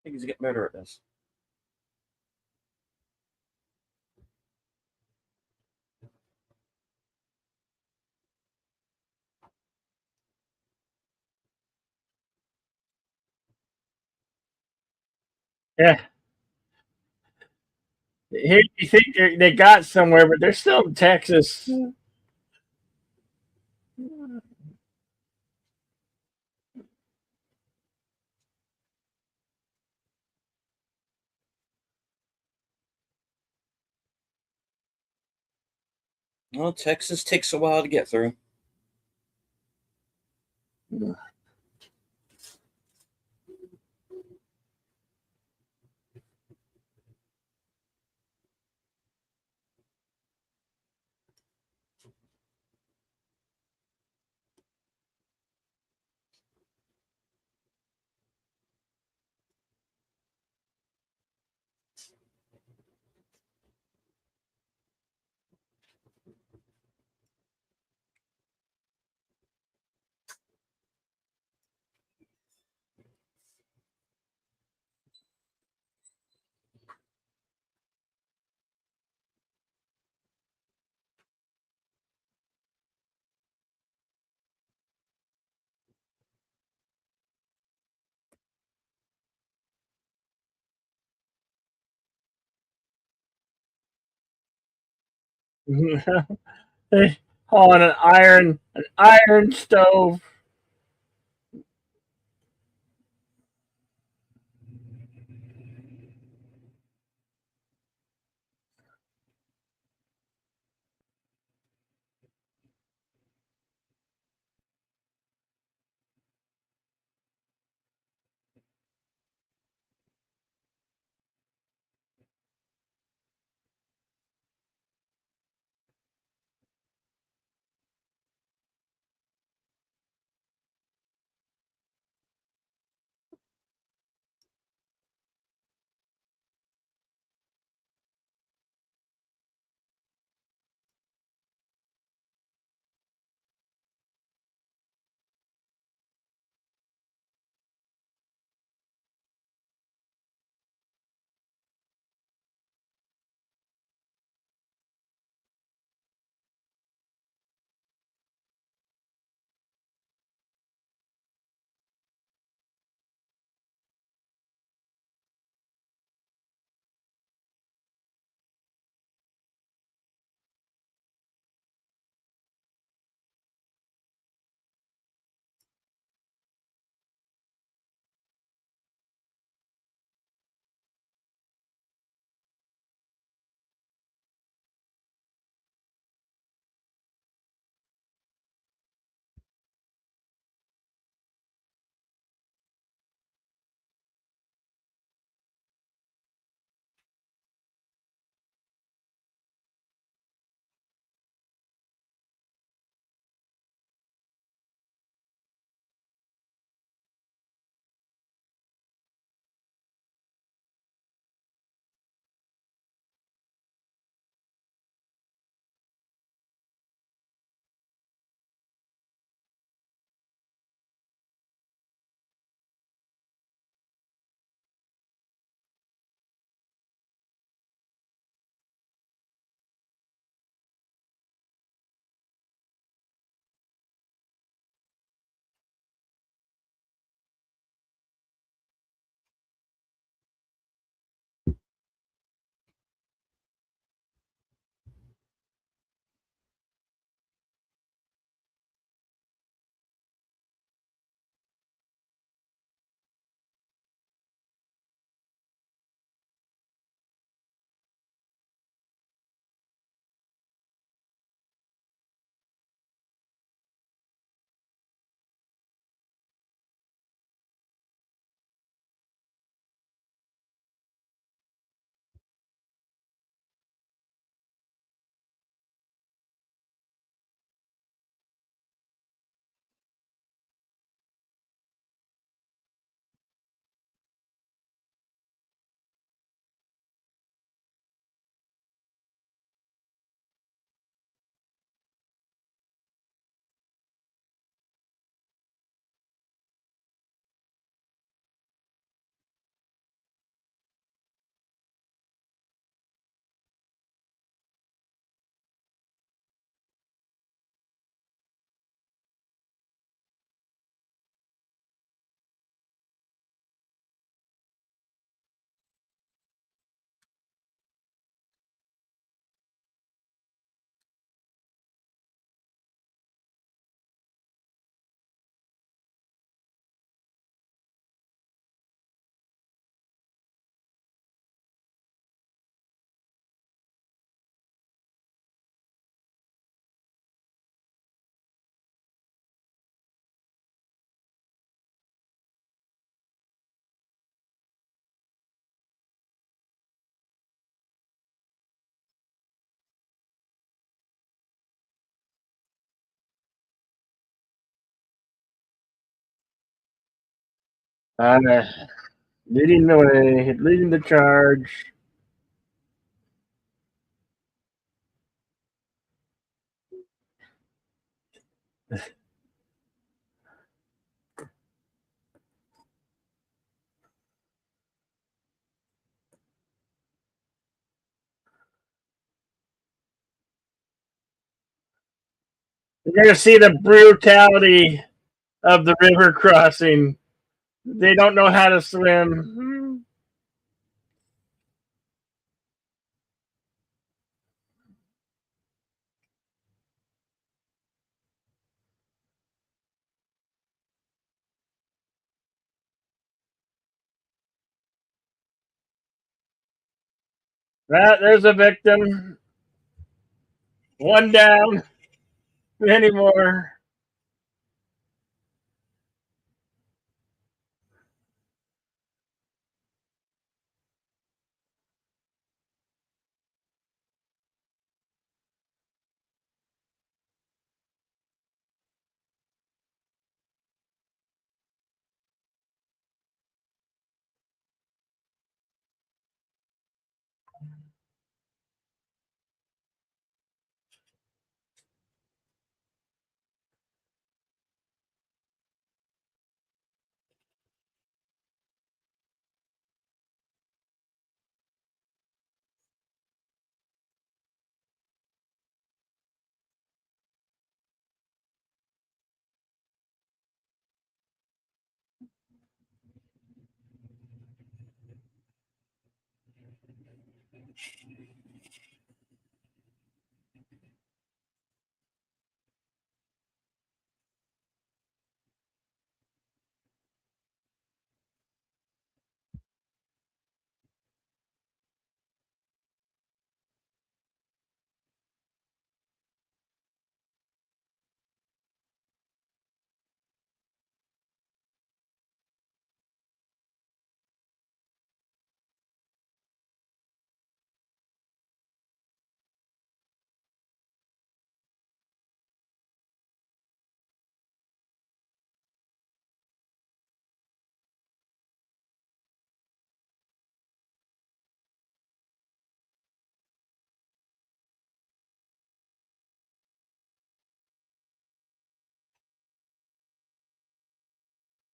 think he's getting better at this. Yeah. Here you think they got somewhere, but they're still in Texas. Well, Texas takes a while to get through. On an iron stove. Uh, leading the way, leading the charge. You're gonna see the brutality of the river crossing. They don't know how to swim. There's a victim. One down. Many more.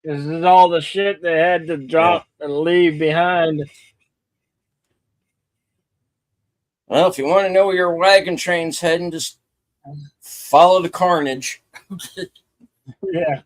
This is all the shit they had to drop and leave behind. Well, if you want to know where your wagon train's heading, just follow the carnage. Yeah.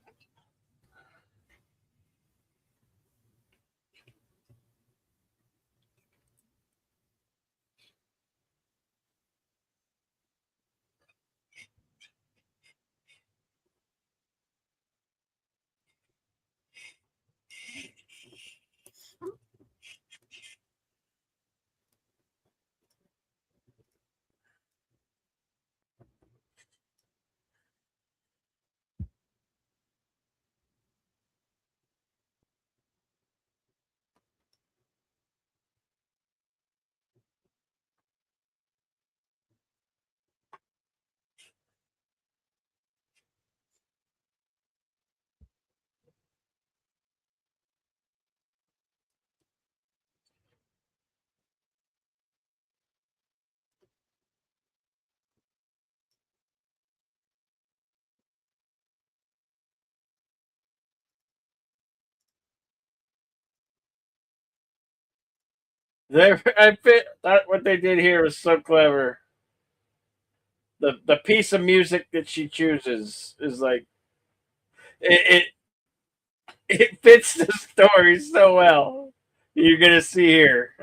What they did here was so clever. The piece of music that she chooses is like it it fits the story so well. You're gonna see here.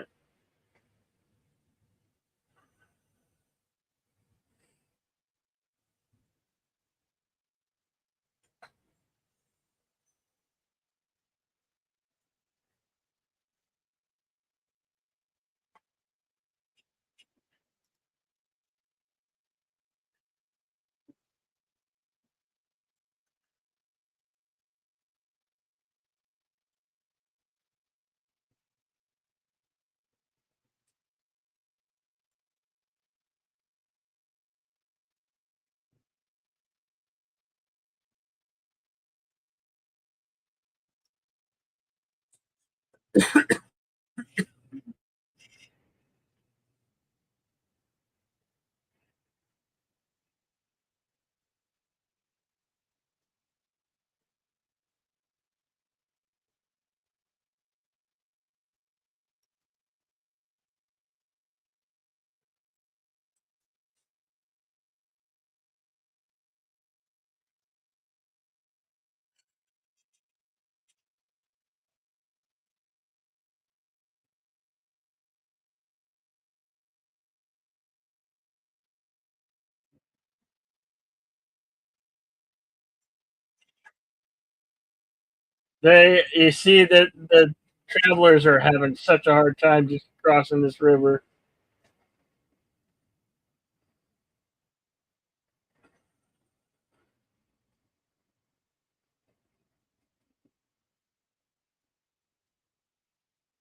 You see that the travelers are having such a hard time just crossing this river.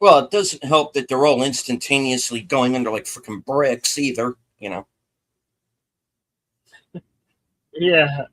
Well, it doesn't help that they're all instantaneously going under like freaking bricks either, you know. Yeah.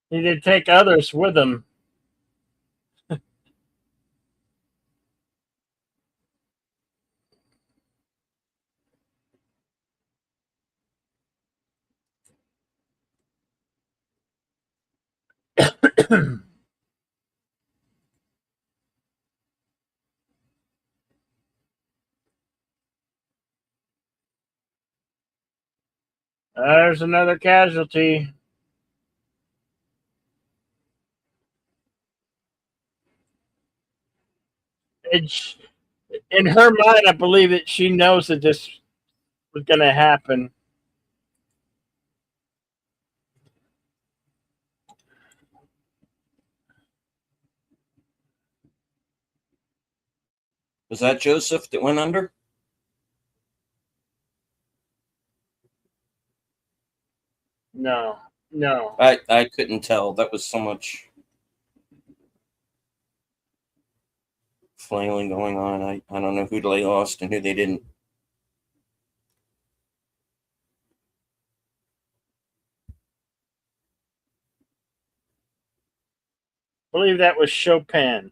He did take others with him. There's another casualty. It's, in her mind, I believe that she knows that this was going to happen. Was that Joseph that went under? No, no. I couldn't tell. That was so much flailing going on. I don't know who they lost and who they didn't. I believe that was Chopin.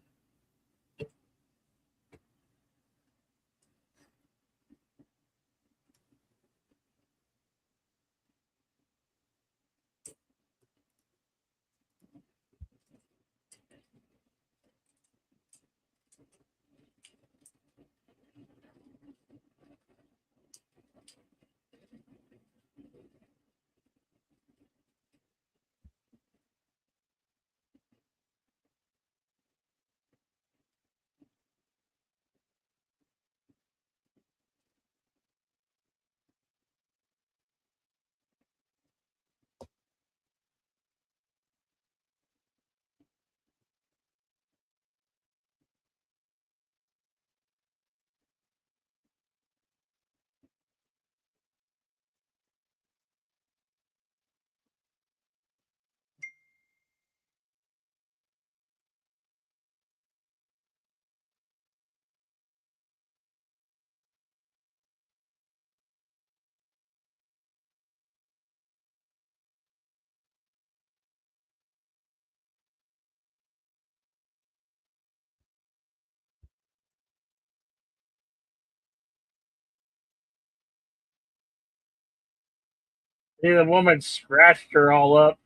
See, the woman scratched her all up.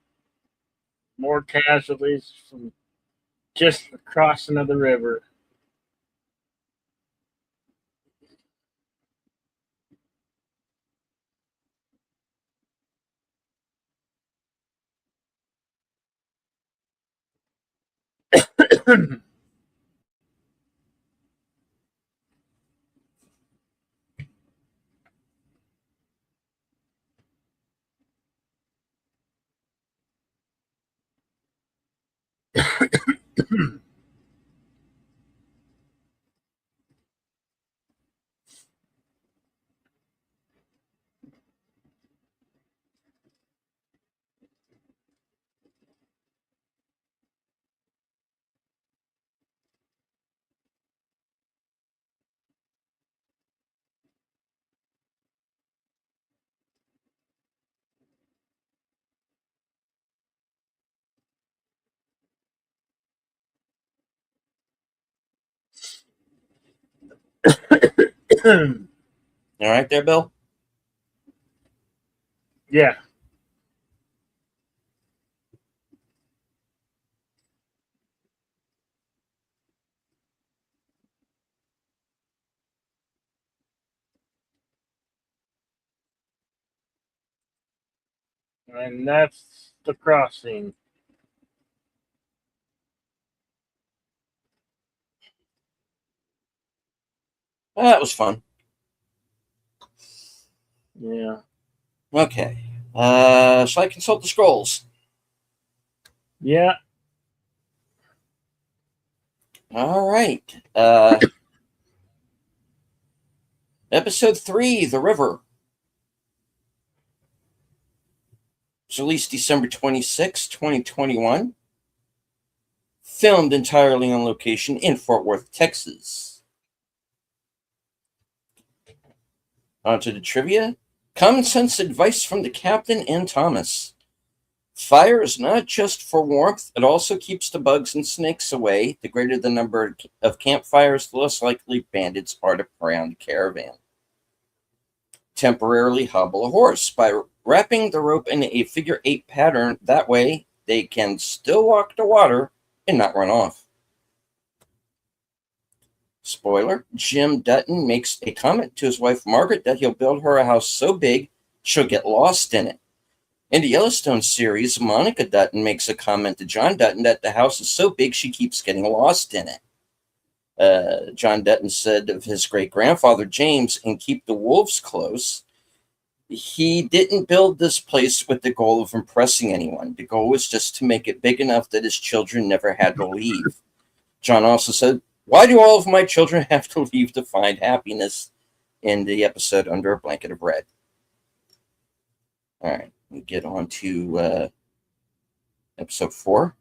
More casualties from just the crossing of the river. All right there, Bill? Yeah. And that's the crossing. That was fun. Yeah. Okay. Shall I consult the scrolls? Yeah. All right. Episode 3, The River. It was released December 26, 2021. Filmed entirely on location in Fort Worth, Texas. On to the trivia. Common sense advice from the captain and Thomas. Fire is not just for warmth, it also keeps the bugs and snakes away. The greater the number of campfires, the less likely bandits are to prey on the caravan. Temporarily hobble a horse by wrapping the rope in a figure 8 pattern. That way, they can still walk to water and not run off. Spoiler, Jim Dutton makes a comment to his wife Margaret that he'll build her a house so big she'll get lost in it. In the Yellowstone series, Monica Dutton makes a comment to John Dutton that the house is so big she keeps getting lost in it. John Dutton said of his great-grandfather James, and keep the wolves close, he didn't build this place with the goal of impressing anyone. The goal was just to make it big enough that his children never had to leave. John also said, "Why do all of my children have to leave to find happiness?" in the episode Under a Blanket of Red. All right, we get on to episode 4.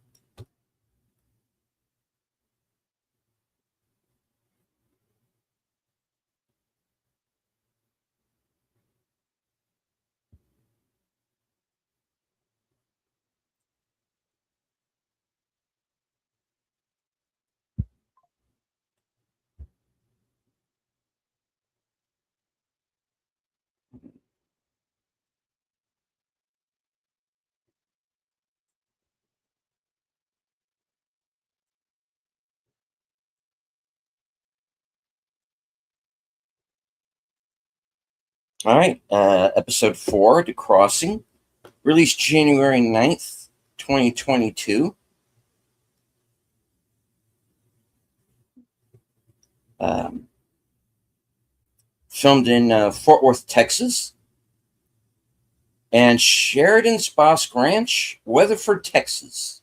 All right, episode 4, The Crossing, released January 9th, 2022. Filmed in Fort Worth, Texas, and Sheridan's Bosque Ranch, Weatherford, Texas.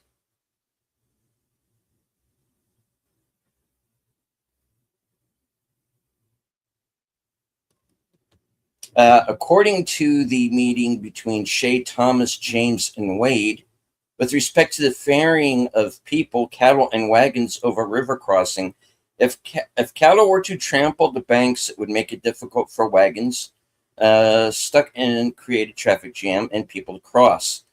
According to the meeting between Shay, Thomas, James, and Wade, with respect to the ferrying of people, cattle, and wagons over river crossing, if cattle were to trample the banks, it would make it difficult for wagons stuck and create a traffic jam and people to cross.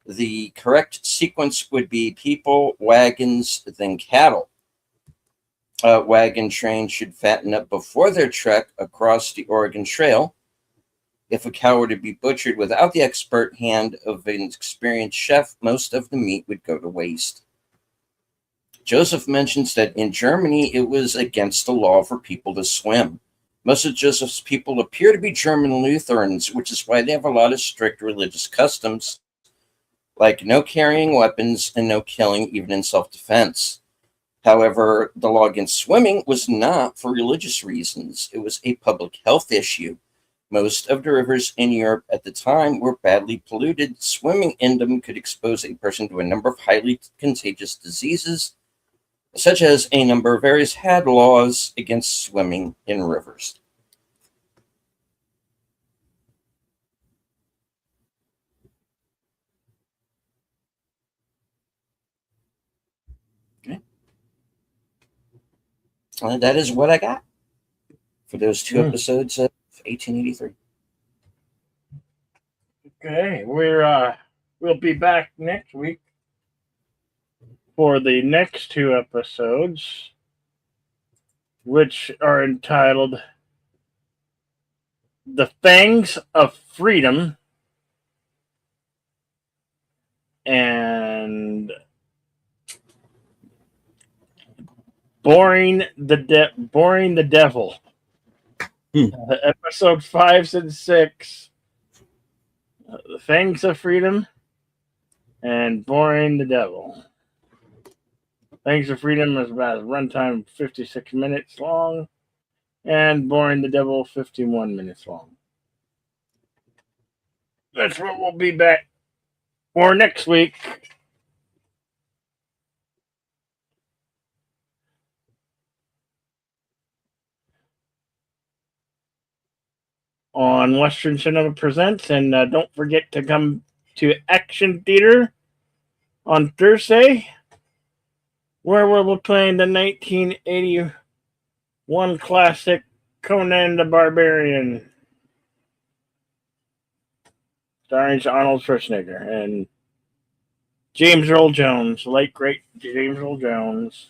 The correct sequence would be people, wagons, then cattle. Wagon train should fatten up before their trek across the Oregon Trail. If a cow were to be butchered without the expert hand of an experienced chef, most of the meat would go to waste. Joseph mentions that in Germany it was against the law for people to swim. Most of Joseph's people appear to be German Lutherans, which is why they have a lot of strict religious customs, like no carrying weapons and no killing, even in self-defense. However, the law against swimming was not for religious reasons. It was a public health issue. Most of the rivers in Europe at the time were badly polluted. Swimming in them could expose a person to a number of highly contagious diseases, such as a number of areas had laws against swimming in rivers. Okay. That is what I got for those 2 episodes of 1883. Okay, we'll be back next week for the next 2 episodes, which are entitled The Fangs of Freedom, and Boring the Devil. Episode 5 and 6. The Fangs of Freedom and Boring the Devil. Fangs of Freedom is about a runtime 56 minutes long, and Boring the Devil 51 minutes long. That's what we'll be back for next week. On Western Cinema Presents, and don't forget to come to Action Theater on Thursday, where we'll be playing the 1981 classic Conan the Barbarian, starring Arnold Schwarzenegger and James Earl Jones, late great James Earl Jones.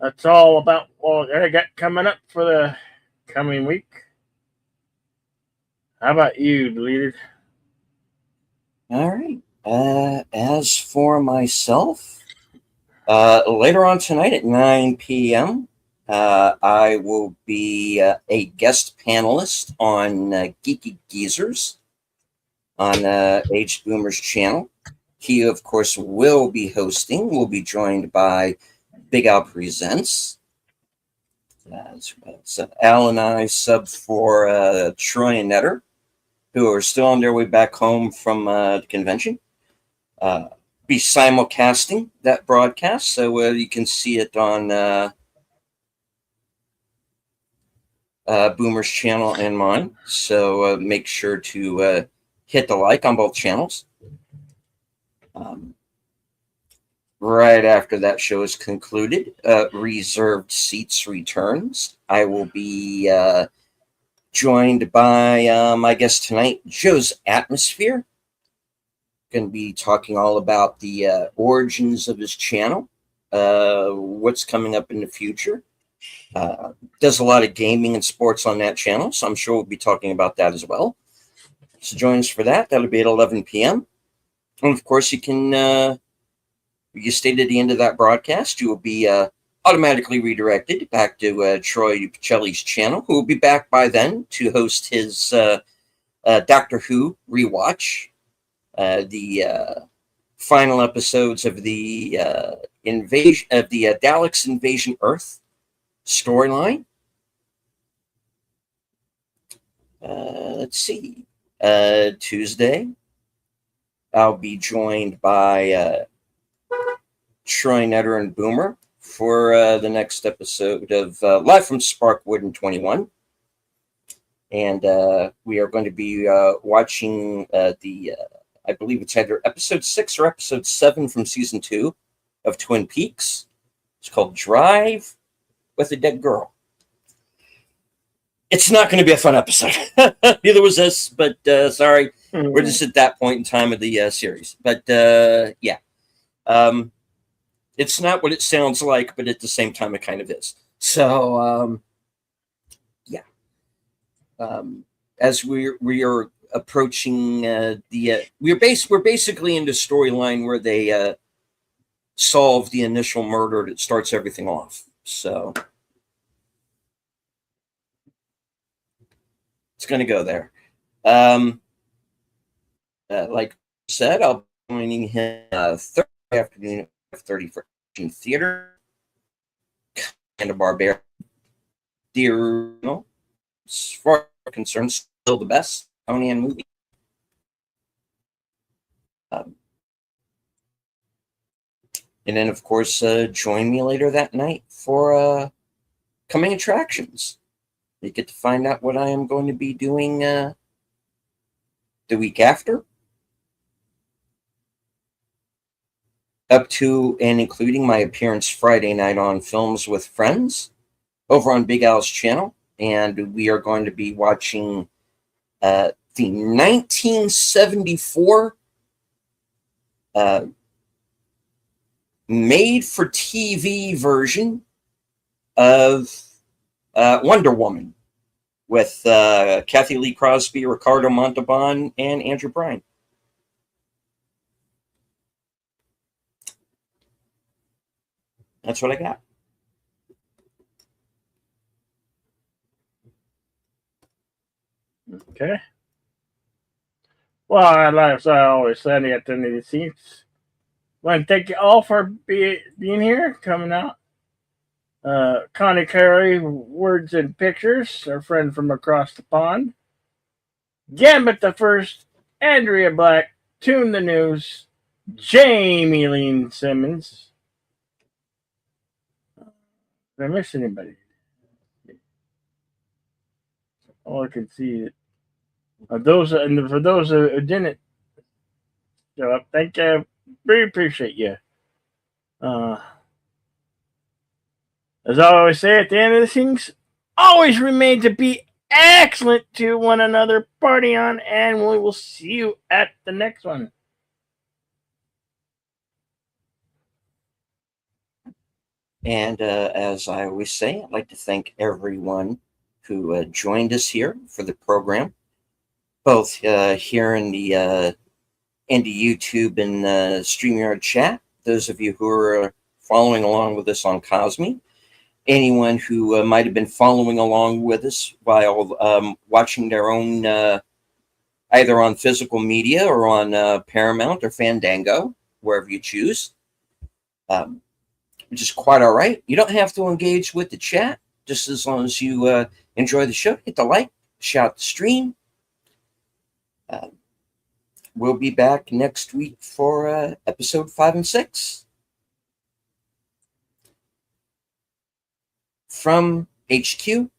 That's all about what I got coming up for the coming week. How about you, Deleted? All right. As for myself, later on tonight at 9 p.m., I will be a guest panelist on Geeky Geezers on Aged Boomer's channel. He, of course, will be hosting. We'll be joined by Big Al Presents. So Al and I sub for Troy and Netter, who are still on their way back home from the convention. Be simulcasting that broadcast, so you can see it on Boomer's channel and mine. So make sure to hit the like on both channels. Right after that show is concluded, Reserved Seats returns. I will be joined by my guest tonight, Joe's Atmosphere. Going to be talking all about the origins of his channel, what's coming up in the future. Does a lot of gaming and sports on that channel, so I'm sure we'll be talking about that as well. So join us for that. That'll be at 11 p.m. And of course, you can, you stayed at the end of that broadcast, you will be automatically redirected back to Troy Pacelli's channel, who will be back by then to host his Doctor Who rewatch. The final episodes of the invasion of the Daleks Invasion Earth storyline. Let's see. Tuesday, I'll be joined by Troy Netter and Boomer for the next episode of Live from Sparkwood in 21. And we are going to be watching I believe it's either episode 6 or episode 7 from season 2 of Twin Peaks. It's called Drive with a Dead Girl. It's not going to be a fun episode. Neither was this, but sorry. Mm-hmm. We're just at that point in time of the series. But yeah. It's not what it sounds like, but at the same time, it kind of is. So, yeah. As we are approaching we're basically in the storyline where they solve the initial murder that starts everything off. So it's going to go there. Like I said, I'll be joining him Thursday afternoon at 5:30 for Action Theater and a Barbarian. The original, as far as I'm concerned, still the best Conan movie. And then, of course, join me later that night for coming attractions. You get to find out what I am going to be doing the week after. Up to and including my appearance Friday night on Films with Friends over on Big Al's channel. And we are going to be watching the 1974 made-for-TV version of Wonder Woman with Kathy Lee Crosby, Ricardo Montalban, and Andrew Bryan. That's what I got. Okay. Well, as I always said at the end of the scenes, I want to thank you all for being here, coming out. Connie Carey, Words and Pictures, our friend from across the pond. Gambit the First, Andrea Black, Tune the News, Jamie Lee Simmons. Did I miss anybody? All I can see is those, and for those who didn't show up, thank you. Really appreciate you. As I always say at the end of the things, always remain to be excellent to one another. Party on, and we will see you at the next one. And as I always say, I'd like to thank everyone who joined us here for the program, both here in the YouTube and StreamYard chat. Those of you who are following along with us on Cosme, anyone who might have been following along with us while watching their own, either on physical media or on Paramount or Fandango, wherever you choose. Which is quite all right. You don't have to engage with the chat, just as long as you enjoy the show. Hit the like, shout the stream. We'll be back next week for episode 5 and 6. From HQ,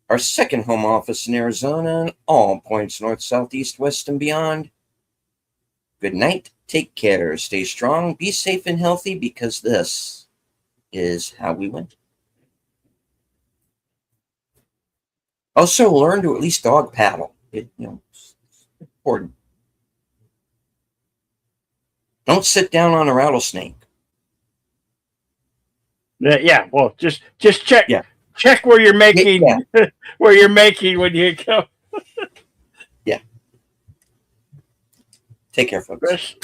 our second home office in Arizona, and all points north, south, east, west, and beyond. Good night. Take care. Stay strong. Be safe and healthy, because this is how we win. Also, learn to at least dog paddle. It's important. Don't sit down on a rattlesnake. Yeah. Well, just check. Yeah. Check where you're making. Yeah. Where you're making when you go. Yeah. Take care, folks. Chris?